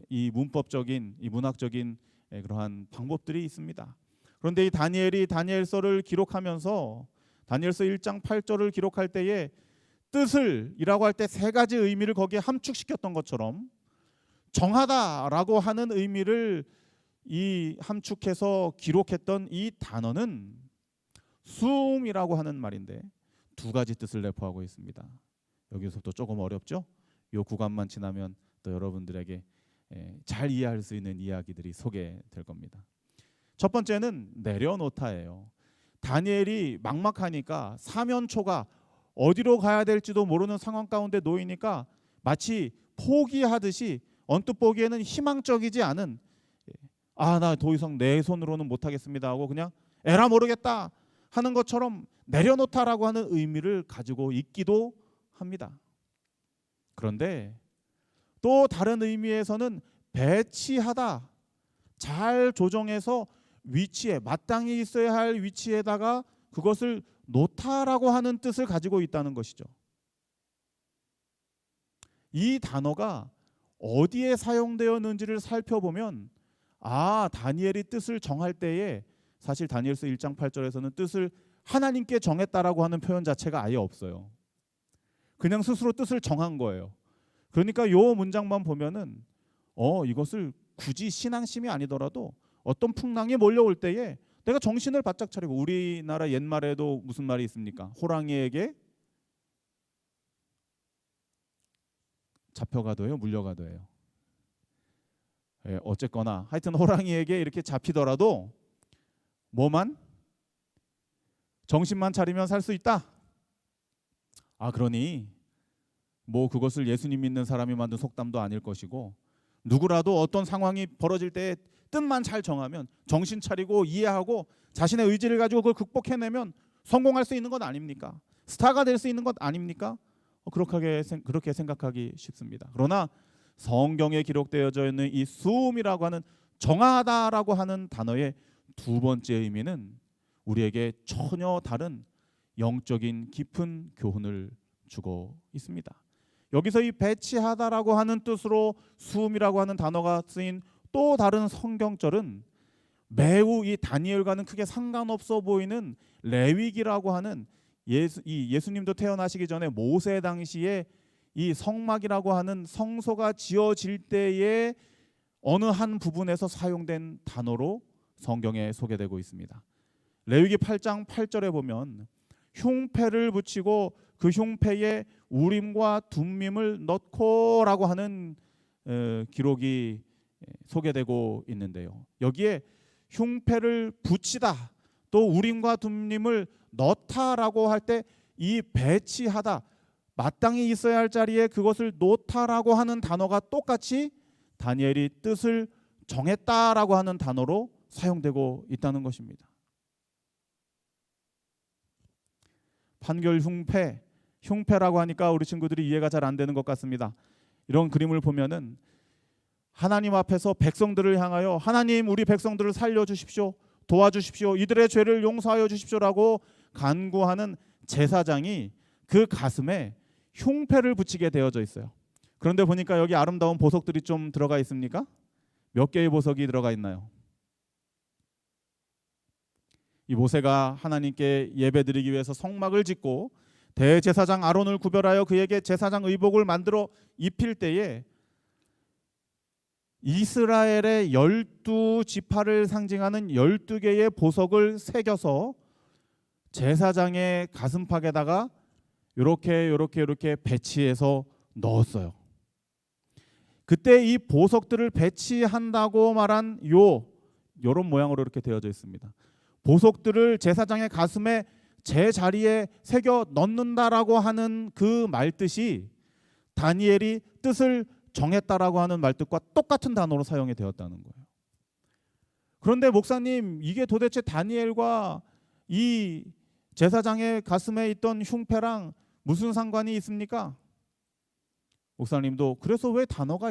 이 문법적인, 이 문학적인 그러한 방법들이 있습니다. 그런데 이 다니엘이 다니엘서를 기록하면서 다니엘서 1장 8절을 기록할 때에 뜻을이라고 할 때 세 가지 의미를 거기에 함축시켰던 것처럼 정하다라고 하는 의미를 이 함축해서 기록했던 이 단어는 수음이라고 하는 말인데 두 가지 뜻을 내포하고 있습니다. 여기서부터 조금 어렵죠? 이 구간만 지나면 또 여러분들에게 잘 이해할 수 있는 이야기들이 소개될 겁니다. 첫 번째는 내려놓다예요. 다니엘이 막막하니까 사면초가 어디로 가야 될지도 모르는 상황 가운데 놓이니까 마치 포기하듯이 언뜻 보기에는 희망적이지 않은 나 더 이상 내 손으로는 못하겠습니다 하고 그냥 에라 모르겠다 하는 것처럼 내려놓다라고 하는 의미를 가지고 있기도 합니다. 그런데 또 다른 의미에서는 배치하다, 잘 조정해서 위치에 마땅히 있어야 할 위치에다가 그것을 놓다라고 하는 뜻을 가지고 있다는 것이죠. 이 단어가 어디에 사용되었는지를 살펴보면 다니엘이 뜻을 정할 때에 사실 다니엘서 1장 8절에서는 뜻을 하나님께 정했다라고 하는 표현 자체가 아예 없어요. 그냥 스스로 뜻을 정한 거예요. 그러니까 이 문장만 보면은 이것을 굳이 신앙심이 아니더라도 어떤 풍랑이 몰려올 때에 내가 정신을 바짝 차리고, 우리나라 옛말에도 무슨 말이 있습니까? 호랑이에게 잡혀가도요, 물려가도요. 어쨌거나 하여튼 호랑이에게 이렇게 잡히더라도 뭐만 정신만 차리면 살 수 있다. 그러니 뭐 그것을 예수님 믿는 사람이 만든 속담도 아닐 것이고, 누구라도 어떤 상황이 벌어질 때 뜻만 잘 정하면 정신 차리고 이해하고 자신의 의지를 가지고 그걸 극복해내면 성공할 수 있는 것 아닙니까? 스타가 될 수 있는 것 아닙니까? 그렇게 생각하기 쉽습니다. 그러나 성경에 기록되어져 있는 이 수음이라고 하는 정하다라고 하는 단어의 두 번째 의미는 우리에게 전혀 다른 영적인 깊은 교훈을 주고 있습니다. 여기서 이 배치하다라고 하는 뜻으로 수음이라고 하는 단어가 쓰인 또 다른 성경절은 매우 이 다니엘과는 크게 상관없어 보이는 레위기라고 하는 예수님도 태어나시기 전에 모세 당시에 이 성막이라고 하는 성소가 지어질 때에 어느 한 부분에서 사용된 단어로 성경에 소개되고 있습니다. 레위기 8장 8절에 보면 흉패를 붙이고 그 흉패에 우림과 둠밈을 넣고라고 하는 기록이 소개되고 있는데요. 여기에 흉패를 붙이다, 또 우림과 둠밈을 넣다라고 할 때 이 배치하다, 마땅히 있어야 할 자리에 그것을 놓다라고 하는 단어가 똑같이 다니엘이 뜻을 정했다라고 하는 단어로 사용되고 있다는 것입니다. 판결 흉패라고 하니까 우리 친구들이 이해가 잘 안 되는 것 같습니다. 이런 그림을 보면은 하나님 앞에서 백성들을 향하여 하나님, 우리 백성들을 살려주십시오, 도와주십시오, 이들의 죄를 용서하여 주십시오라고 간구하는 제사장이 그 가슴에 흉패를 붙이게 되어져 있어요. 그런데 보니까 여기 아름다운 보석들이 좀 들어가 있습니까? 몇 개의 보석이 들어가 있나요? 이 모세가 하나님께 예배드리기 위해서 성막을 짓고 대제사장 아론을 구별하여 그에게 제사장 의복을 만들어 입힐 때에 이스라엘의 12지파를 상징하는 12개의 보석을 새겨서 제사장의 가슴팍에다가 이렇게 배치해서 넣었어요. 그때 이 보석들을 배치한다고 말한 요런 모양으로 이렇게 되어져 있습니다. 보석들을 제사장의 가슴에 제자리에 새겨 넣는다라고 하는 그 말뜻이 다니엘이 뜻을 정했다라고 하는 말뜻과 똑같은 단어로 사용이 되었다는 거예요. 그런데 목사님, 이게 도대체 다니엘과 이 제사장의 가슴에 있던 흉패랑 무슨 상관이 있습니까? 목사님도 그래서 왜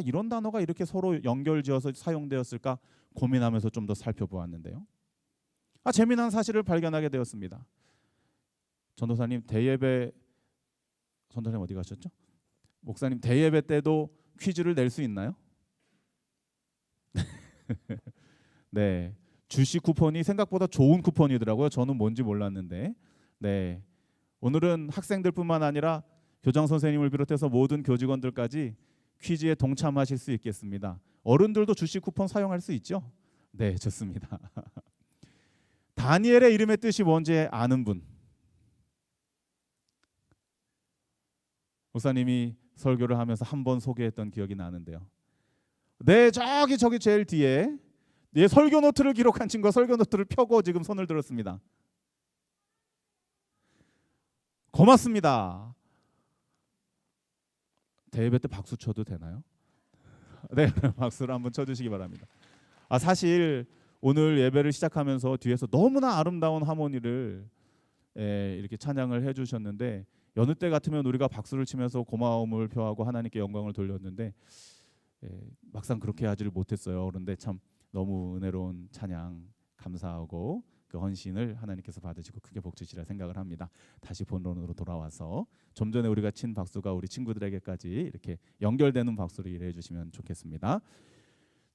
이런 단어가 이렇게 서로 연결지어서 사용되었을까 고민하면서 좀 더 살펴보았는데요. 재미난 사실을 발견하게 되었습니다. 전도사님 어디 가셨죠? 목사님 대예배 때도 퀴즈를 낼 수 있나요? 네, 주식 쿠폰이 생각보다 좋은 쿠폰이더라고요. 저는 뭔지 몰랐는데. 네, 오늘은 학생들뿐만 아니라 교장 선생님을 비롯해서 모든 교직원들까지 퀴즈에 동참하실 수 있겠습니다. 어른들도 주식 쿠폰 사용할 수 있죠? 네, 좋습니다. 다니엘의 이름의 뜻이 뭔지 아는 분? 목사님이 설교를 하면서 한 번 소개했던 기억이 나는데요. 네, 저기 제일 뒤에 설교 노트를 기록한 친구가 설교 노트를 펴고 지금 손을 들었습니다. 고맙습니다. 대예배 때 박수 쳐도 되나요? 네, 박수를 한번 쳐주시기 바랍니다. 사실 오늘 예배를 시작하면서 뒤에서 너무나 아름다운 하모니를 이렇게 찬양을 해주셨는데, 여느 때 같으면 우리가 박수를 치면서 고마움을 표하고 하나님께 영광을 돌렸는데 막상 그렇게 하지를 못했어요. 그런데 참 너무 은혜로운 찬양 감사하고 그 헌신을 하나님께서 받으시고 크게 복 주시리라 생각을 합니다. 다시 본론으로 돌아와서 좀 전에 우리가 친 박수가 우리 친구들에게까지 이렇게 연결되는 박수로 일해 주시면 좋겠습니다.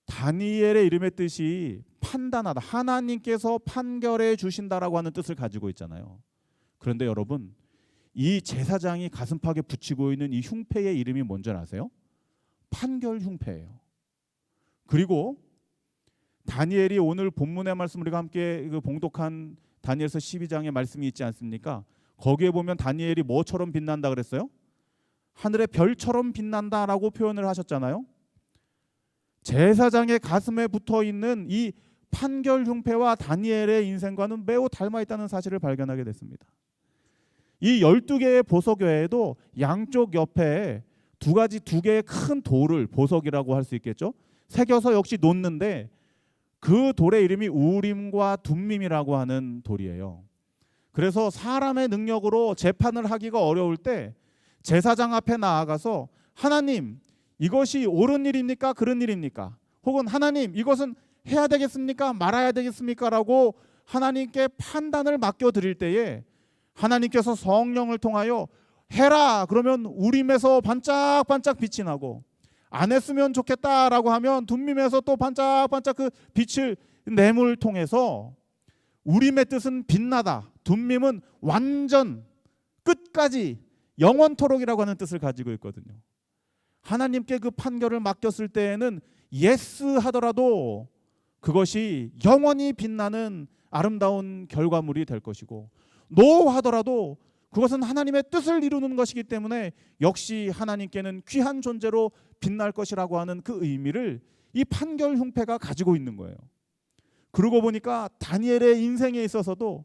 다니엘의 이름의 뜻이 판단하다, 하나님께서 판결해 주신다라고 하는 뜻을 가지고 있잖아요. 그런데 여러분, 이 제사장이 가슴팍에 붙이고 있는 이 흉패의 이름이 뭔지 아세요? 판결 흉패예요. 그리고 다니엘이 오늘 본문의 말씀 우리가 함께 봉독한 다니엘서 12장의 말씀이 있지 않습니까? 거기에 보면 다니엘이 뭐처럼 빛난다 그랬어요? 하늘의 별처럼 빛난다라고 표현을 하셨잖아요. 제사장의 가슴에 붙어 있는 이 판결 흉패와 다니엘의 인생과는 매우 닮아 있다는 사실을 발견하게 됐습니다. 이 12개의 보석 외에도 양쪽 옆에 두 개의 큰 돌을, 보석이라고 할 수 있겠죠, 새겨서 역시 놓는데 그 돌의 이름이 우림과 둠밈이라고 하는 돌이에요. 그래서 사람의 능력으로 재판을 하기가 어려울 때 제사장 앞에 나아가서 하나님, 이것이 옳은 일입니까? 그른 일입니까? 혹은 하나님, 이것은 해야 되겠습니까? 말아야 되겠습니까? 라고 하나님께 판단을 맡겨드릴 때에 하나님께서 성령을 통하여 해라 그러면 우림에서 반짝반짝 빛이 나고, 안 했으면 좋겠다라고 하면 둠밈에서 또 반짝반짝 그 빛을 램을 통해서, 우림의 뜻은 빛나다, 둠밈은 완전 끝까지 영원토록이라고 하는 뜻을 가지고 있거든요. 하나님께 그 판결을 맡겼을 때에는 예스 하더라도 그것이 영원히 빛나는 아름다운 결과물이 될 것이고, 노 하더라도 그것은 하나님의 뜻을 이루는 것이기 때문에 역시 하나님께는 귀한 존재로 빛날 것이라고 하는 그 의미를 이 판결 흉패가 가지고 있는 거예요. 그러고 보니까 다니엘의 인생에 있어서도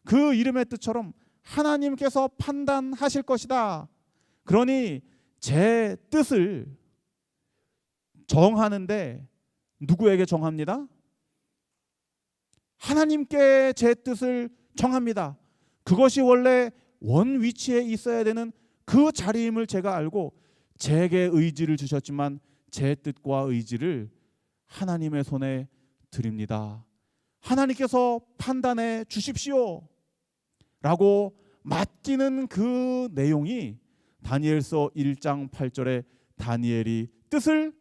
그 이름의 뜻처럼 하나님께서 판단하실 것이다. 그러니 제 뜻을 정하는데 누구에게 정합니다? 하나님께 제 뜻을 정합니다. 그것이 원래 원 위치에 있어야 되는 그 자리임을 제가 알고 제게 의지를 주셨지만 제 뜻과 의지를 하나님의 손에 드립니다. 하나님께서 판단해 주십시오 라고 맡기는 그 내용이 다니엘서 1장 8절에 다니엘이 뜻을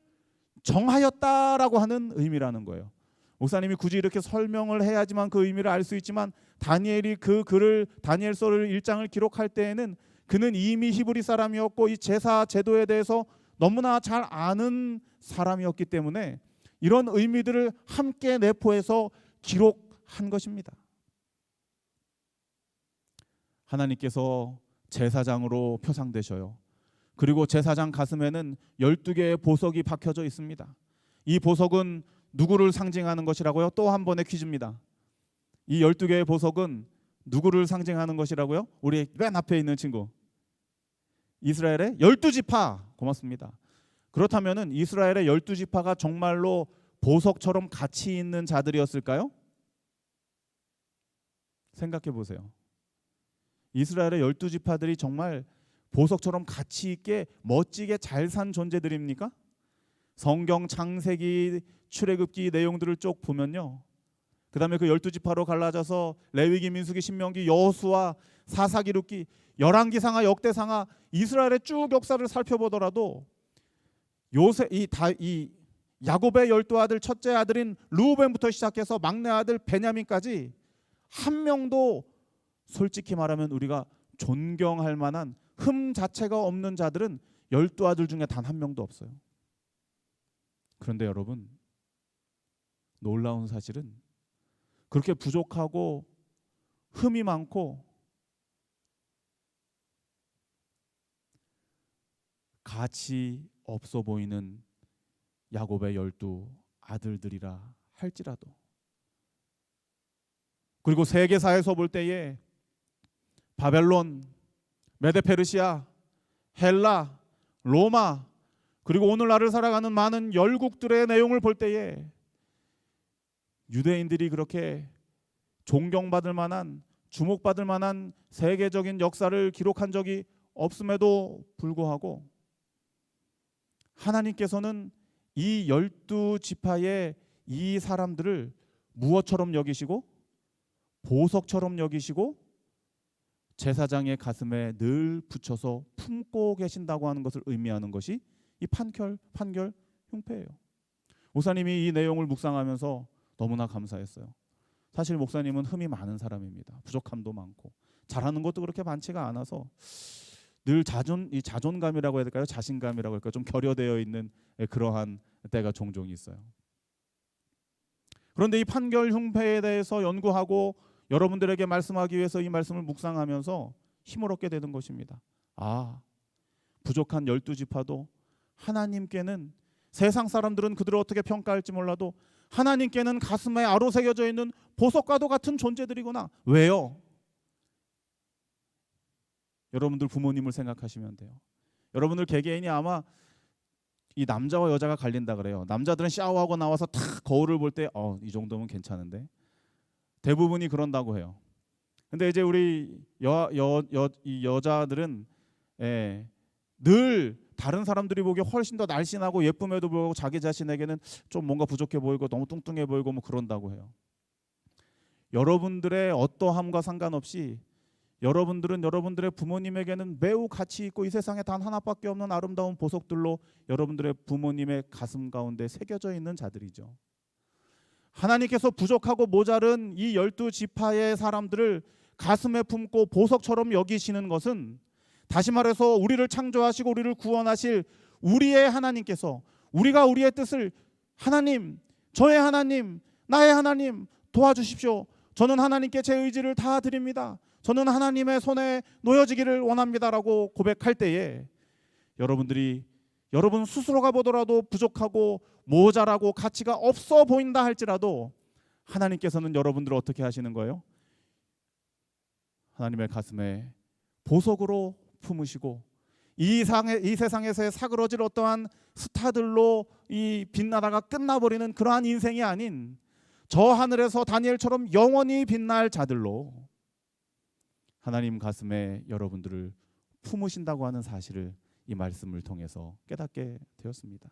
정하였다라고 하는 의미라는 거예요. 목사님이 굳이 이렇게 설명을 해야지만 그 의미를 알 수 있지만, 다니엘이 그 글을, 다니엘서를 1장을 기록할 때에는 그는 이미 히브리 사람이었고 이 제사 제도에 대해서 너무나 잘 아는 사람이었기 때문에 이런 의미들을 함께 내포해서 기록한 것입니다. 하나님께서 제사장으로 표상되셔요. 그리고 제사장 가슴에는 12개의 보석이 박혀져 있습니다. 이 보석은 누구를 상징하는 것이라고요? 또 한 번의 퀴즈입니다. 이 12개의 보석은 누구를 상징하는 것이라고요? 우리 맨 앞에 있는 친구, 이스라엘의 12지파. 고맙습니다. 그렇다면 이스라엘의 12지파가 정말로 보석처럼 가치 있는 자들이었을까요? 생각해 보세요. 이스라엘의 12지파들이 정말 보석처럼 가치 있게 멋지게 잘 산 존재들입니까? 성경 창세기, 출애굽기 내용들을 쭉 보면요, 그 다음에 그 12지파로 갈라져서 레위기, 민수기, 신명기, 여호수아, 사사기록기, 열왕기상하, 역대상하, 이스라엘의 쭉 역사를 살펴보더라도 이 야곱의 12아들 첫째 아들인 르우벤부터 시작해서 막내 아들 베냐민까지 한 명도 솔직히 말하면 우리가 존경할 만한 흠 자체가 없는 자들은 12아들 중에 단 한 명도 없어요. 그런데 여러분, 놀라운 사실은 그렇게 부족하고 흠이 많고 가치 없어 보이는 야곱의 12아들들이라 할지라도, 그리고 세계사에서 볼 때에 바벨론, 메데페르시아, 헬라, 로마, 그리고 오늘날을 살아가는 많은 열국들의 내용을 볼 때에 유대인들이 그렇게 존경받을 만한, 주목받을 만한 세계적인 역사를 기록한 적이 없음에도 불구하고 하나님께서는 이 12지파의 이 사람들을 무엇처럼 여기시고 보석처럼 여기시고 제사장의 가슴에 늘 붙여서 품고 계신다고 하는 것을 의미하는 것이 이 판결 흉패예요. 목사님이 이 내용을 묵상하면서 너무나 감사했어요. 사실 목사님은 흠이 많은 사람입니다. 부족함도 많고 잘하는 것도 그렇게 많지가 않아서 늘 자존감이라고 해야 될까요? 자신감이라고 할까요? 좀 결여되어 있는 그러한 때가 종종 있어요. 그런데 이 판결 흉패에 대해서 연구하고 여러분들에게 말씀하기 위해서 이 말씀을 묵상하면서 힘을 얻게 되는 것입니다. 아, 부족한 12지파도 하나님께는, 세상 사람들은 그들을 어떻게 평가할지 몰라도 하나님께는 가슴에 아로 새겨져 있는 보석과도 같은 존재들이구나. 왜요? 여러분들 부모님을 생각하시면 돼요. 여러분들 개개인이 아마 이 남자와 여자가 갈린다 그래요. 남자들은 샤워하고 나와서 탁 거울을 볼 때 이 정도면 괜찮은데, 대부분이 그런다고 해요. 근데 이제 우리 이 여자들은 늘 다른 사람들이 보기에 훨씬 더 날씬하고 예쁨에도 불구하고 자기 자신에게는 좀 뭔가 부족해 보이고 너무 뚱뚱해 보이고 뭐 그런다고 해요. 여러분들의 어떠함과 상관없이 여러분들은 여러분들의 부모님에게는 매우 가치 있고 이 세상에 단 하나밖에 없는 아름다운 보석들로 여러분들의 부모님의 가슴 가운데 새겨져 있는 자들이죠. 하나님께서 부족하고 모자른 이 12지파의 사람들을 가슴에 품고 보석처럼 여기시는 것은, 다시 말해서 우리를 창조하시고 우리를 구원하실 우리의 하나님께서 우리가 우리의 뜻을, 하나님, 저의 하나님, 나의 하나님 도와주십시오. 저는 하나님께 제 의지를 다 드립니다. 저는 하나님의 손에 놓여지기를 원합니다라고 고백할 때에 여러분 스스로가 보더라도 부족하고 모자라고 가치가 없어 보인다 할지라도 하나님께서는 여러분들을 어떻게 하시는 거예요? 하나님의 가슴에 보석으로 품으시고 이 세상에서의 사그러질 어떠한 스타들로 이 빛나다가 끝나버리는 그러한 인생이 아닌 저 하늘에서 다니엘처럼 영원히 빛날 자들로 하나님 가슴에 여러분들을 품으신다고 하는 사실을 이 말씀을 통해서 깨닫게 되었습니다.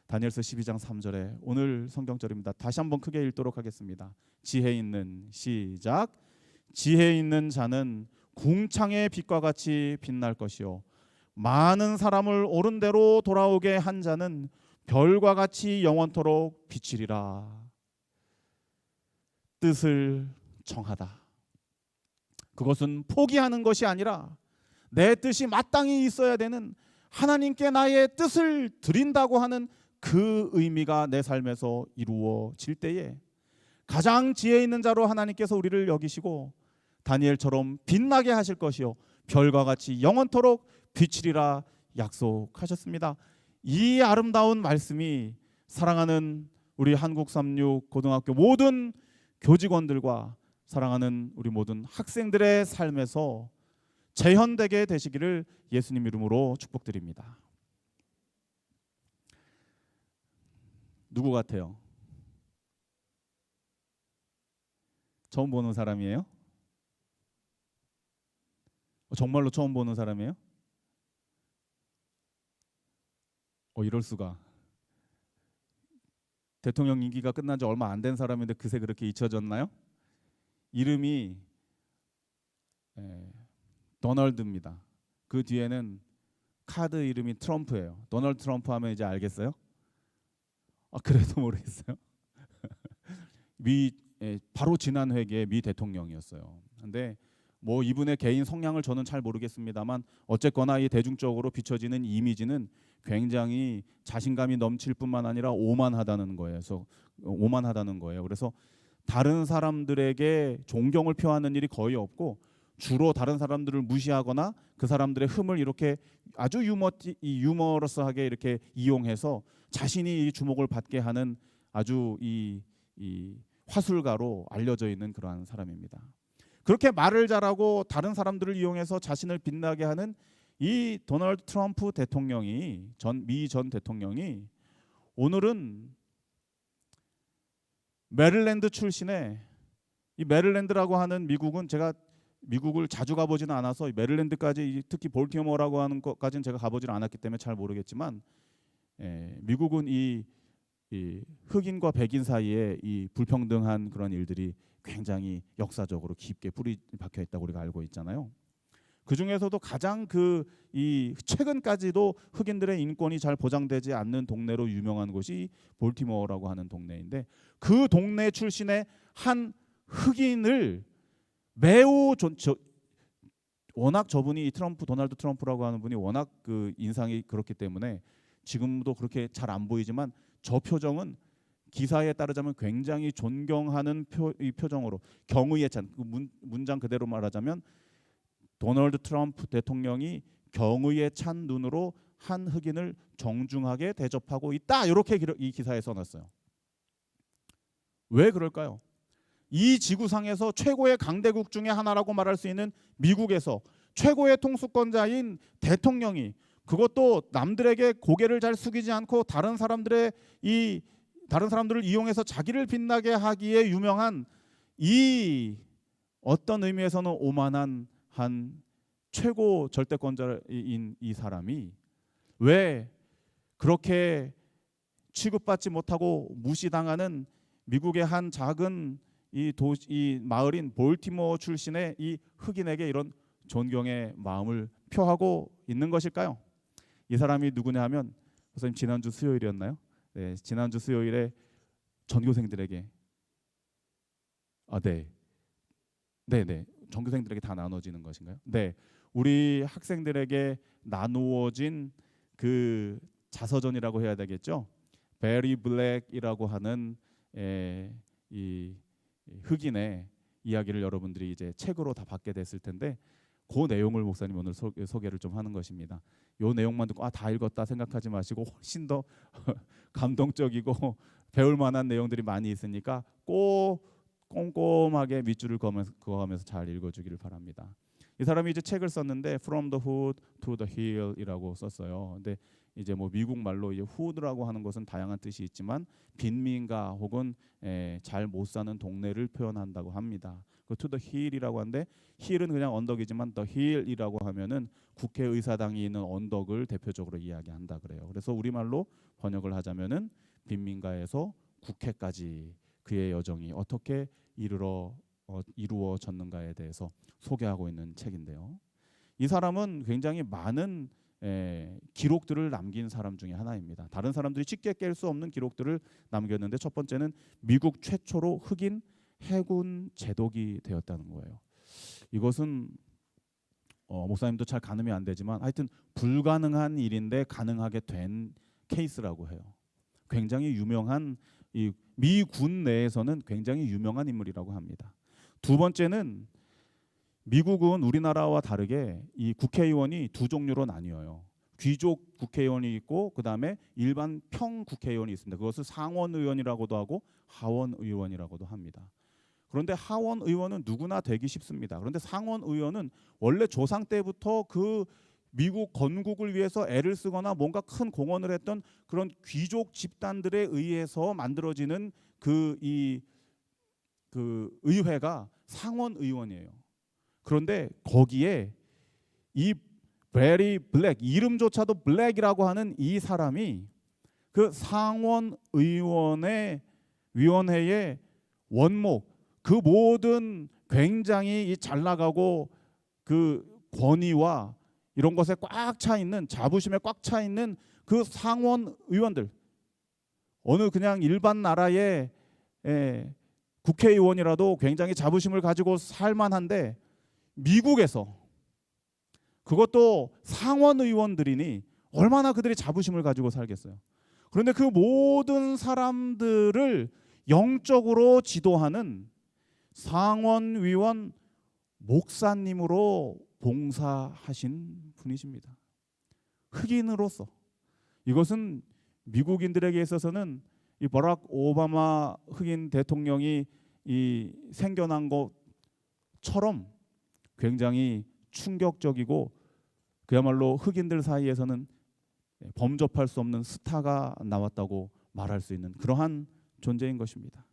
다니엘서 12장 3절에 오늘 성경절입니다. 다시 한번 크게 읽도록 하겠습니다. 지혜 있는, 시작. 지혜 있는 자는 궁창의 빛과 같이 빛날 것이요 많은 사람을 옳은 대로 돌아오게 한 자는 별과 같이 영원토록 비치리라. 뜻을 정하다. 그것은 포기하는 것이 아니라 내 뜻이 마땅히 있어야 되는, 하나님께 나의 뜻을 드린다고 하는 그 의미가 내 삶에서 이루어질 때에 가장 지혜 있는 자로 하나님께서 우리를 여기시고 다니엘처럼 빛나게 하실 것이요 별과 같이 영원토록 비치리라 약속하셨습니다. 이 아름다운 말씀이 사랑하는 우리 한국36 고등학교 모든 교직원들과 사랑하는 우리 모든 학생들의 삶에서 재현되게 되시기를 예수님 이름으로 축복드립니다. 누구 같아요? 처음 보는 사람이에요? 정말로 처음 보는 사람이에요? 이럴 수가. 대통령 임기가 끝난 지 얼마 안 된 사람인데 그새 그렇게 잊혀졌나요? 이름이 도널드입니다. 그 뒤에는 카드 이름이 트럼프예요. 도널드 트럼프 하면 이제 알겠어요? 그래도 모르겠어요. 바로 지난 회기에 미 대통령이었어요. 근데 뭐 이분의 개인 성향을 저는 잘 모르겠습니다만 어쨌거나 이 대중적으로 비춰지는 이미지는 굉장히 자신감이 넘칠 뿐만 아니라 오만하다는 거예요. 그래서 다른 사람들에게 존경을 표하는 일이 거의 없고 주로 다른 사람들을 무시하거나 그 사람들의 흠을 이렇게 아주 유머러스하게 이렇게 이용해서 자신이 주목을 받게 하는 아주 이 화술가로 알려져 있는 그러한 사람입니다. 그렇게 말을 잘하고 다른 사람들을 이용해서 자신을 빛나게 하는 이 도널드 트럼프 대통령이 미 전 대통령이 오늘은 메릴랜드 출신의 이 메릴랜드라고 하는 미국은 제가 미국을 자주 가보지는 않아서 메릴랜드까지 특히 볼티모어라고 하는 것까지는 제가 가보지는 않았기 때문에 잘 모르겠지만 미국은 이 흑인과 백인 사이에 이 불평등한 그런 일들이 굉장히 역사적으로 깊게 뿌리 박혀 있다고 우리가 알고 있잖아요. 그 중에서도 가장 이 최근까지도 흑인들의 인권이 잘 보장되지 않는 동네로 유명한 곳이 볼티모어라고 하는 동네인데 그 동네 출신의 한 흑인을 매우 워낙 저분이 도널드 트럼프라고 하는 분이 워낙 그 인상이 그렇기 때문에 지금도 그렇게 잘 안 보이지만 저 표정은 기사에 따르자면 굉장히 존경하는 표정으로 경의에 찬 문장 그대로 말하자면 도널드 트럼프 대통령이 경의에 찬 눈으로 한 흑인을 정중하게 대접하고 있다. 이렇게 이 기사에 써놨어요. 왜 그럴까요? 이 지구상에서 최고의 강대국 중에 하나라고 말할 수 있는 미국에서 최고의 통수권자인 대통령이 그것도 남들에게 고개를 잘 숙이지 않고 다른 사람들을 이용해서 자기를 빛나게 하기에 유명한 이 어떤 의미에서는 오만한 한 최고 절대권자인 이 사람이 왜 그렇게 취급받지 못하고 무시당하는 미국의 한 작은 이 마을인 볼티모어 출신의 이 흑인에게 이런 존경의 마음을 표하고 있는 것일까요? 이 사람이 누구냐 하면 선생님 지난주 수요일이었나요? 네, 지난주 수요일에 전교생들에게 네. 전교생들에게 다 나눠지는 것인가요? 네. 우리 학생들에게 나누어진 그 자서전이라고 해야 되겠죠? 베리 블랙이라고 하는 이 흑인의 이야기를 여러분들이 이제 책으로 다 받게 됐을 텐데 그 내용을 목사님 오늘 소개를 좀 하는 것입니다. 요 내용만 듣고 다 읽었다 생각하지 마시고 훨씬 더 감동적이고 배울 만한 내용들이 많이 있으니까 꼭 꼼꼼하게 밑줄을 그어가면서 잘 읽어주기를 바랍니다. 이 사람이 이제 책을 썼는데 From the Hood to the Hill이라고 썼어요. 근데 이제 뭐 미국 말로 이제 Hood라고 하는 것은 다양한 뜻이 있지만 빈민가 혹은 잘 못 사는 동네를 표현한다고 합니다. 그 to the hill이라고 하는데 hill은 그냥 언덕이지만 the hill이라고 하면은 국회의사당이 있는 언덕을 대표적으로 이야기한다 그래요. 그래서 우리말로 번역을 하자면은 빈민가에서 국회까지 그의 여정이 어떻게 이루어졌는가에 대해서 소개하고 있는 책인데요. 이 사람은 굉장히 많은 기록들을 남긴 사람 중에 하나입니다. 다른 사람들이 쉽게 깰 수 없는 기록들을 남겼는데 첫 번째는 미국 최초로 흑인 해군 제독이 되었다는 거예요. 이것은 목사님도 잘 가늠이 안 되지만 하여튼 불가능한 일인데 가능하게 된 케이스라고 해요. 굉장히 유명한 이 미군 내에서는 굉장히 유명한 인물이라고 합니다. 두 번째는 미국은 우리나라와 다르게 이 국회의원이 두 종류로 나뉘어요. 귀족 국회의원이 있고 그다음에 일반 평 국회의원이 있습니다. 그것을 상원 의원이라고도 하고 하원 의원이라고도 합니다. 그런데 하원 의원은 누구나 되기 쉽습니다. 그런데 상원 의원은 원래 조상 때부터 그 미국 건국을 위해서 애를 쓰거나 뭔가 큰 공헌을 했던 그런 귀족 집단들에 의해서 만들어지는 그 의회가 상원 의원이에요. 그런데 거기에 이 베리 블랙, 이름조차도 블랙이라고 하는 이 사람이 그 상원 의원의 위원회의 원목, 그 모든 굉장히 잘 나가고 그 권위와 이런 것에 꽉 차 있는, 자부심에 꽉 차 있는 그 상원 의원들, 어느 그냥 일반 나라의 국회의원이라도 굉장히 자부심을 가지고 살만한데 미국에서 그것도 상원 의원들이니 얼마나 그들이 자부심을 가지고 살겠어요. 그런데 그 모든 사람들을 영적으로 지도하는 상원의원 목사님으로 봉사하신 분이십니다. 흑인으로서. 이것은 미국인들에게 있어서는 이 버락 오바마 흑인 대통령이 이 생겨난 것처럼 굉장히 충격적이고 그야말로 흑인들 사이에서는 범접할 수 없는 스타가 나왔다고 말할 수 있는 그러한 존재인 것입니다.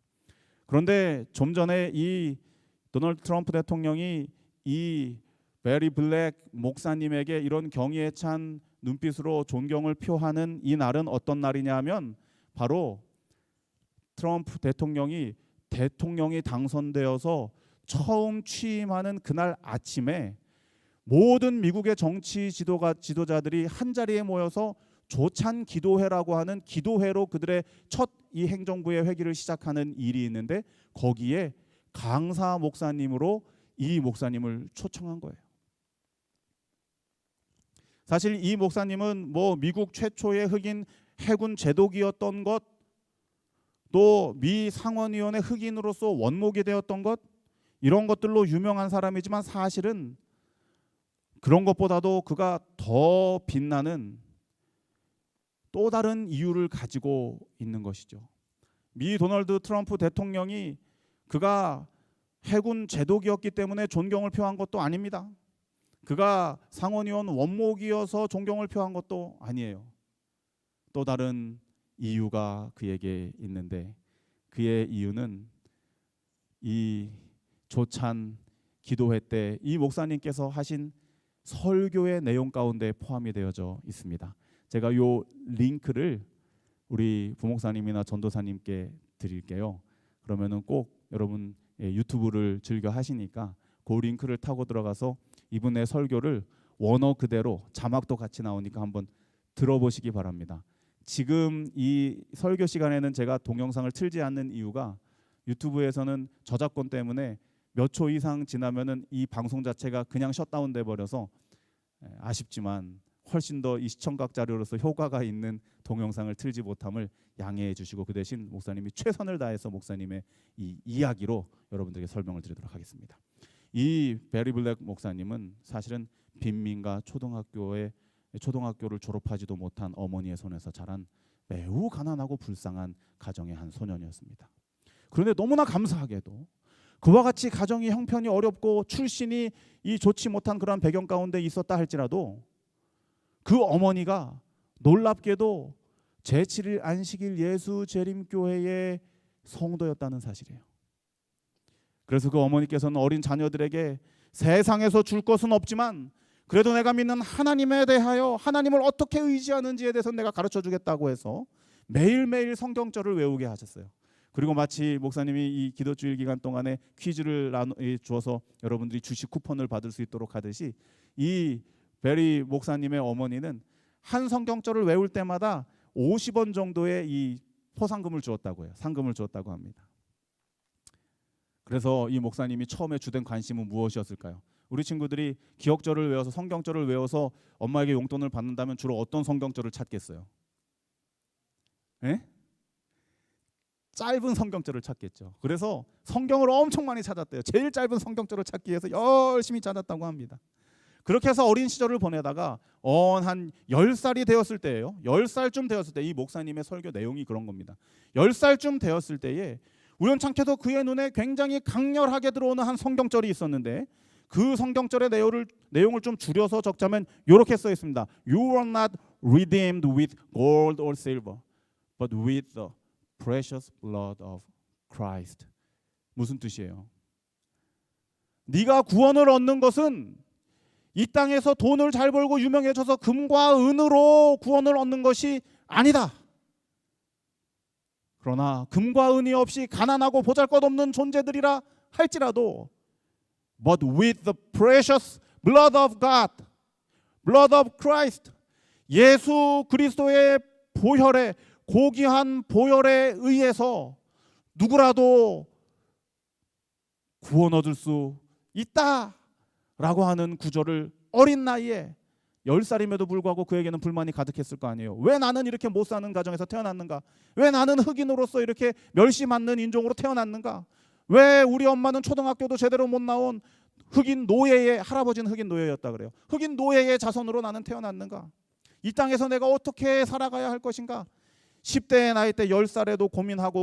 그런데 좀 전에 이 도널드 트럼프 대통령이 이 베리 블랙 목사님에게 이런 경의에 찬 눈빛으로 존경을 표하는 이 날은 어떤 날이냐 하면 바로 트럼프 대통령이 당선되어서 처음 취임하는 그날 아침에 모든 미국의 정치 지도자들이 한자리에 모여서 조찬 기도회라고 하는 기도회로 그들의 첫 이 행정부의 회기를 시작하는 일이 있는데 거기에 강사 목사님으로 이 목사님을 초청한 거예요. 사실 이 목사님은 뭐 미국 최초의 흑인 해군 제독이었던 것, 또 미 상원의원의 흑인으로서 원목이 되었던 것, 이런 것들로 유명한 사람이지만 사실은 그런 것보다도 그가 더 빛나는 또 다른 이유를 가지고 있는 것이죠. 미 도널드 트럼프 대통령이 그가 해군 제독이었기 때문에 존경을 표한 것도 아닙니다. 그가 상원의원 원목이어서 존경을 표한 것도 아니에요. 또 다른 이유가 그에게 있는데 그의 이유는 이 조찬 기도회 때 이 목사님께서 하신 설교의 내용 가운데 포함이 되어져 있습니다. 제가 요 링크를 우리 부목사님이나 전도사님께 드릴게요. 그러면은 꼭 여러분 유튜브를 즐겨 하시니까 그 링크를 타고 들어가서 이분의 설교를 원어 그대로 자막도 같이 나오니까 한번 들어보시기 바랍니다. 지금 이 설교 시간에는 제가 동영상을 틀지 않는 이유가 유튜브에서는 저작권 때문에 몇 초 이상 지나면은 이 방송 자체가 그냥 셧다운 돼 버려서 아쉽지만 훨씬 더 이 시청각 자료로서 효과가 있는 동영상을 틀지 못함을 양해해 주시고 그 대신 목사님이 최선을 다해서 목사님의 이 이야기로 여러분들에게 설명을 드리도록 하겠습니다. 이 베리 블랙 목사님은 사실은 빈민가 초등학교를 졸업하지도 못한 어머니의 손에서 자란 매우 가난하고 불쌍한 가정의 한 소년이었습니다. 그런데 너무나 감사하게도 그와 같이 가정이 형편이 어렵고 출신이 이 좋지 못한 그런 배경 가운데 있었다 할지라도 그 어머니가 놀랍게도 제7일 안식일 예수 재림교회의 성도였다는 사실이에요. 그래서 그 어머니께서는 어린 자녀들에게 세상에서 줄 것은 없지만 그래도 내가 믿는 하나님에 대하여 하나님을 어떻게 의지하는지에 대해서 내가 가르쳐 주겠다고 해서 매일매일 성경절을 외우게 하셨어요. 그리고 마치 목사님이 이 기도주일 기간 동안에 퀴즈를 주어서 여러분들이 주식 쿠폰을 받을 수 있도록 하듯이 이 베리 목사님의 어머니는 한 성경절을 외울 때마다 50원 정도의 이 포상금을 주었다고 해요. 상금을 주었다고 합니다. 그래서 이 목사님이 처음에 주된 관심은 무엇이었을까요? 우리 친구들이 기억절을 외워서 성경절을 외워서 엄마에게 용돈을 받는다면 주로 어떤 성경절을 찾겠어요? 에? 짧은 성경절을 찾겠죠. 그래서 성경을 엄청 많이 찾았대요. 제일 짧은 성경절을 찾기 위해서 열심히 찾았다고 합니다. 그렇게 해서 어린 시절을 보내다가 한 10살이 되었을 때예요. 10살쯤 되었을 때 이 목사님의 설교 내용이 그런 겁니다. 10살쯤 되었을 때에 우연찮게도 그의 눈에 굉장히 강렬하게 들어오는 한 성경절이 있었는데 그 성경절의 내용을 좀 줄여서 적자면 이렇게 써 있습니다. You are not redeemed with gold or silver, but with the precious blood of Christ. 무슨 뜻이에요? 네가 구원을 얻는 것은 이 땅에서 돈을 잘 벌고 유명해져서 금과 은으로 구원을 얻는 것이 아니다. 그러나 금과 은이 없이 가난하고 보잘것없는 존재들이라 할지라도 but with the precious blood of God, blood of Christ, 예수 그리스도의 보혈의 고귀한 보혈에 의해서 누구라도 구원 얻을 수 있다라고 하는 구절을 어린 나이에 10살임에도 불구하고 그에게는 불만이 가득했을 거 아니에요. 왜 나는 이렇게 못 사는 가정에서 태어났는가? 왜 나는 흑인으로서 이렇게 멸시받는 인종으로 태어났는가? 왜 우리 엄마는 초등학교도 제대로 못 나온 흑인 노예의, 할아버지는 흑인 노예였다 그래요. 흑인 노예의 자손으로 나는 태어났는가? 이 땅에서 내가 어떻게 살아가야 할 것인가? 10대의 나이 때 10살에도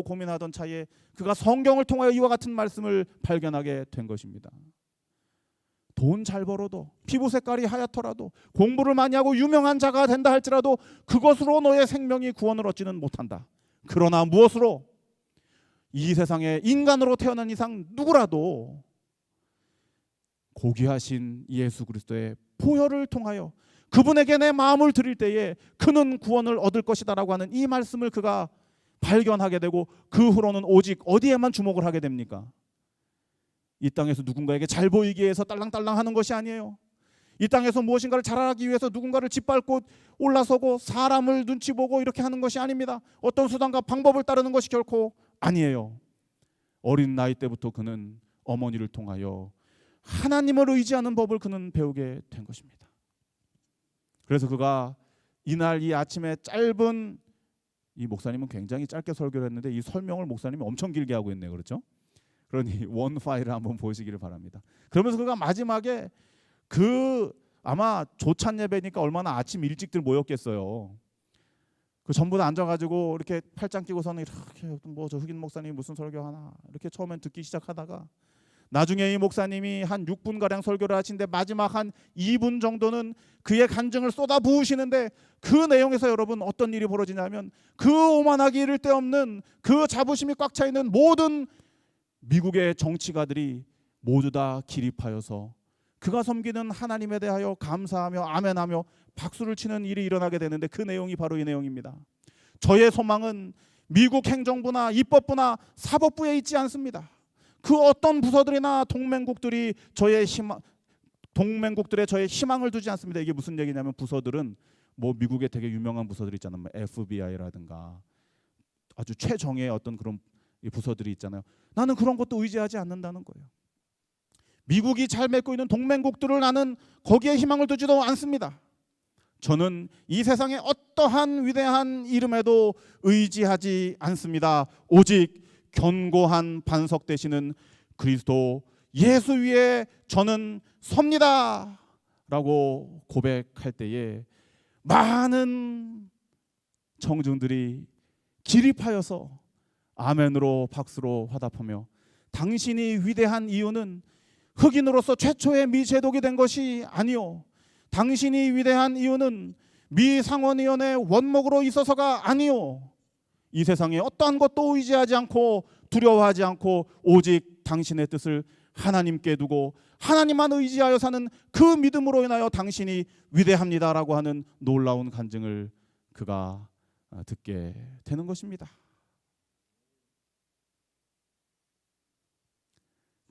고민하던 차에 그가 성경을 통하여 이와 같은 말씀을 발견하게 된 것입니다. 돈 잘 벌어도, 피부 색깔이 하얗더라도, 공부를 많이 하고 유명한 자가 된다 할지라도 그것으로 너의 생명이 구원을 얻지는 못한다. 그러나 무엇으로? 이 세상에 인간으로 태어난 이상 누구라도 고귀하신 예수 그리스도의 보혈을 통하여 그분에게 내 마음을 드릴 때에 그는 구원을 얻을 것이다 라고 하는 이 말씀을 그가 발견하게 되고, 그 후로는 오직 어디에만 주목을 하게 됩니까? 이 땅에서 누군가에게 잘 보이기 위해서 딸랑딸랑 하는 것이 아니에요. 이 땅에서 무엇인가를 잘하기 위해서 누군가를 짓밟고 올라서고 사람을 눈치 보고 이렇게 하는 것이 아닙니다. 어떤 수단과 방법을 따르는 것이 결코 아니에요. 어린 나이 때부터 그는 어머니를 통하여 하나님을 의지하는 법을 그는 배우게 된 것입니다. 그래서 그가 이날 이 아침에 짧은, 이 목사님은 굉장히 짧게 설교를 했는데 이 설명을 목사님이 엄청 길게 하고 있네요. 그렇죠? 그러니 원 파일을 한번 보시기를 바랍니다. 그러면서 그가 마지막에 아마 조찬 예배니까 얼마나 아침 일찍들 모였겠어요. 그 전부 다 앉아가지고 이렇게 팔짱 끼고서는 이렇게 뭐 저 흑인 목사님이 무슨 설교하나 이렇게 처음엔 듣기 시작하다가 나중에 이 목사님이 한 6분가량 설교를 하시는데 마지막 한 2분 정도는 그의 간증을 쏟아 부으시는데, 그 내용에서 여러분 어떤 일이 벌어지냐면 그 오만하기 이를 데 없는 그 자부심이 꽉 차 있는 모든 미국의 정치가들이 모두 다 기립하여서 그가 섬기는 하나님에 대하여 감사하며 아멘하며 박수를 치는 일이 일어나게 되는데, 그 내용이 바로 이 내용입니다. 저의 소망은 미국 행정부나 입법부나 사법부에 있지 않습니다. 그 어떤 부서들이나 동맹국들에 저의 희망을 두지 않습니다. 이게 무슨 얘기냐면, 부서들은 뭐 미국에 되게 유명한 부서들 있잖아요. FBI라든가 아주 최정예의 어떤 그런 부서들이 있잖아요. 나는 그런 것도 의지하지 않는다는 거예요. 미국이 잘 맺고 있는 동맹국들을 나는 거기에 희망을 두지도 않습니다. 저는 이 세상의 어떠한 위대한 이름에도 의지하지 않습니다. 오직 견고한 반석 되시는 그리스도 예수 위에 저는 섭니다 라고 고백할 때에 많은 청중들이 기립하여서 아멘으로 박수로 화답하며, 당신이 위대한 이유는 흑인으로서 최초의 미제독이 된 것이 아니요, 당신이 위대한 이유는 미상원의원의 원목으로 있어서가 아니요, 이 세상에 어떠한 것도 의지하지 않고 두려워하지 않고 오직 당신의 뜻을 하나님께 두고 하나님만 의지하여 사는 그 믿음으로 인하여 당신이 위대합니다라고 하는 놀라운 간증을 그가 듣게 되는 것입니다.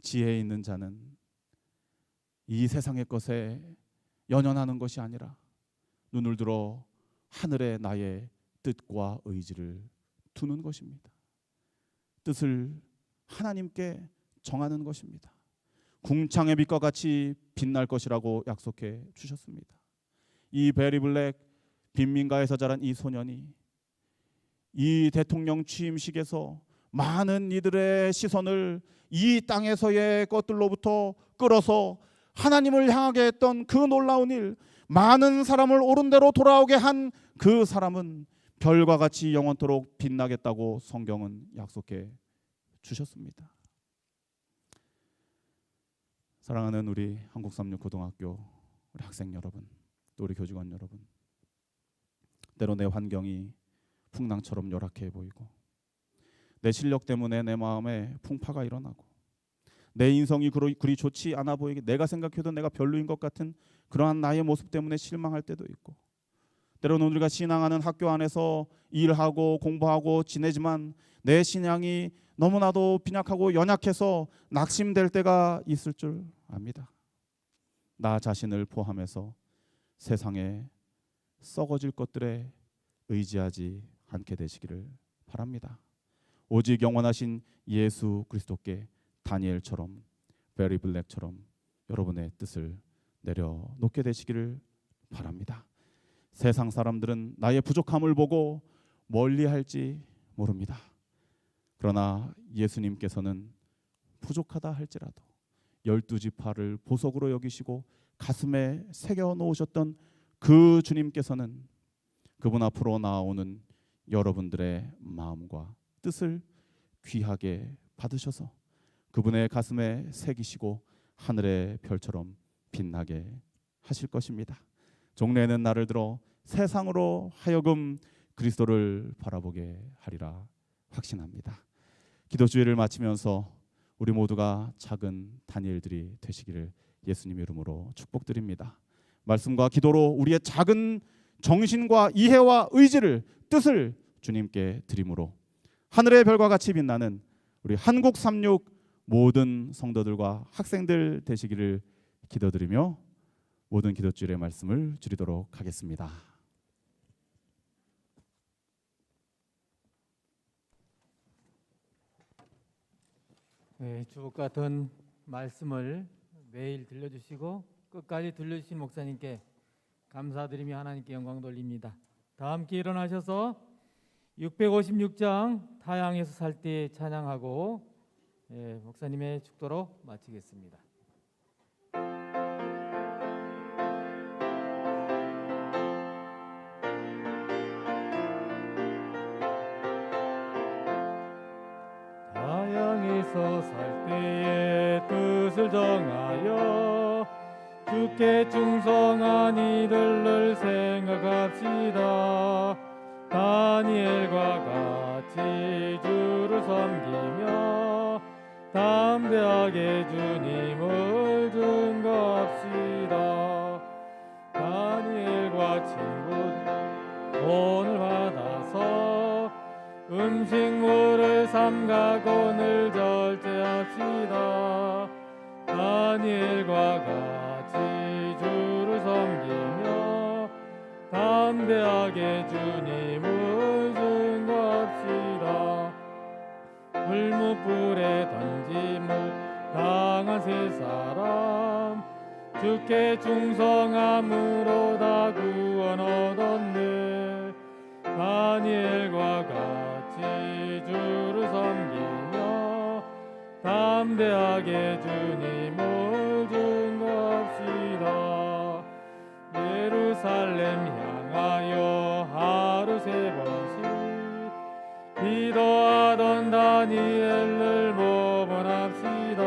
지혜 있는 자는 이 세상의 것에 연연하는 것이 아니라 눈을 들어 하늘의 나의 뜻과 의지를 두는 것입니다. 뜻을 하나님께 정하는 것입니다. 궁창의 빛과 같이 빛날 것이라고 약속해 주셨습니다. 이 베리 블랙 빈민가에서 자란 이 소년이 이 대통령 취임식에서 많은 이들의 시선을 이 땅에서의 것들로부터 끌어서 하나님을 향하게 했던 그 놀라운 일, 많은 사람을 옳은 대로 돌아오게 한 그 사람은 별과 같이 영원토록 빛나겠다고 성경은 약속해 주셨습니다. 사랑하는 우리 한국삼육고등학교 우리 학생 여러분, 또 우리 교직원 여러분, 때로 내 환경이 풍랑처럼 열악해 보이고 내 실력 때문에 내 마음에 풍파가 일어나고 내 인성이 그리 좋지 않아 보이게, 내가 생각해도 내가 별로인 것 같은 그러한 나의 모습 때문에 실망할 때도 있고, 때로는 우리가 신앙하는 학교 안에서 일하고 공부하고 지내지만 내 신앙이 너무나도 빈약하고 연약해서 낙심될 때가 있을 줄 압니다. 나 자신을 포함해서 세상에 썩어질 것들에 의지하지 않게 되시기를 바랍니다. 오직 영원하신 예수 그리스도께 다니엘처럼 베리 블랙처럼 여러분의 뜻을 내려놓게 되시기를 바랍니다. 세상 사람들은 나의 부족함을 보고 멀리할지 모릅니다. 그러나 예수님께서는 부족하다 할지라도 12지파를 보석으로 여기시고 가슴에 새겨 놓으셨던 그 주님께서는 그분 앞으로 나오는 여러분들의 마음과 뜻을 귀하게 받으셔서 그분의 가슴에 새기시고 하늘의 별처럼 빛나게 하실 것입니다. 종래에는 나를 들어 세상으로 하여금 그리스도를 바라보게 하리라 확신합니다. 기도주의를 마치면서 우리 모두가 작은 다니엘들이 되시기를 예수님의 이름으로 축복드립니다. 말씀과 기도로 우리의 작은 정신과 이해와 의지를 뜻을 주님께 드림으로 하늘의 별과 같이 빛나는 우리 한국 36 모든 성도들과 학생들 되시기를 기도드리며 모든 기도주일의 말씀을 드리도록 하겠습니다. 네, 주옥 같은 말씀을 매일 들려주시고 끝까지 들려주신 목사님께 감사드리며 하나님께 영광 돌립니다. 다 함께 일어나셔서 656장 타향에서 살 때 찬양하고 목사님의 축도로 마치겠습니다. 타향에서 살 때의 뜻을 정하여 주께 충성한 이들을 생각합시다. 다니엘과 같이 주를 섬기며 담대하게 주님을 증거합시다. 다니엘과 친구들 돈을 받아서 음식물을 삼가고 늘 절제합시다. 다니엘과 같이 주를 섬기며 담대하게 주님을 증거합시다. 불무불에 던짐을 당한 세 사람 주께 충성함으로 다 구원 얻었네. 다니엘과 같이 주를 섬기며 담대하게 주님을 증거합시다. 예루살렘 향하여 하루 3번씩 기도하던 다니엘을 모범합시다.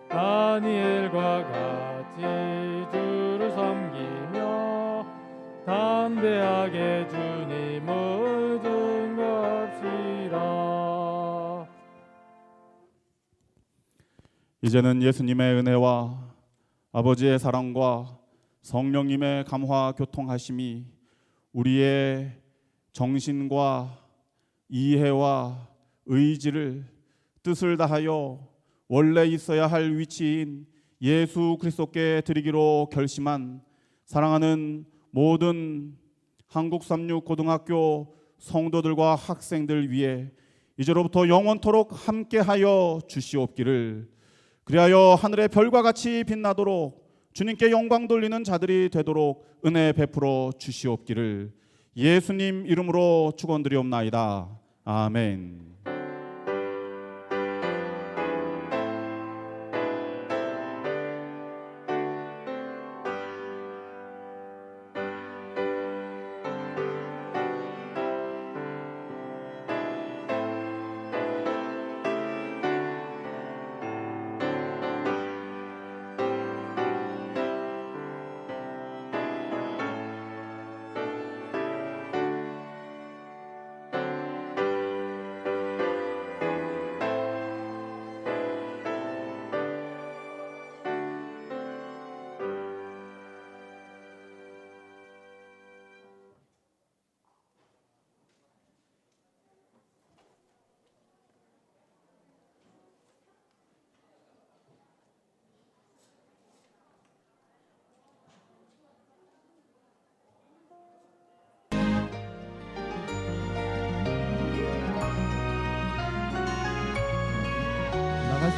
다니엘과 같이 주를 섬기며 담대하게 주님을 증거합시다. 이제는 예수님의 은혜와 아버지의 사랑과 성령님의 감화 교통하심이 우리의 정신과 이해와 의지를 뜻을 다하여 원래 있어야 할 위치인 예수 그리스도께 드리기로 결심한 사랑하는 모든 한국 36 고등학교 성도들과 학생들 위해 이제로부터 영원토록 함께하여 주시옵기를, 그리하여 하늘의 별과 같이 빛나도록 주님께 영광 돌리는 자들이 되도록 은혜 베풀어 주시옵기를 예수님 이름으로 축원드리옵나이다. 아멘.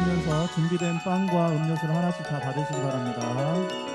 하시면서 준비된 빵과 음료수를 하나씩 다 받으시기 바랍니다.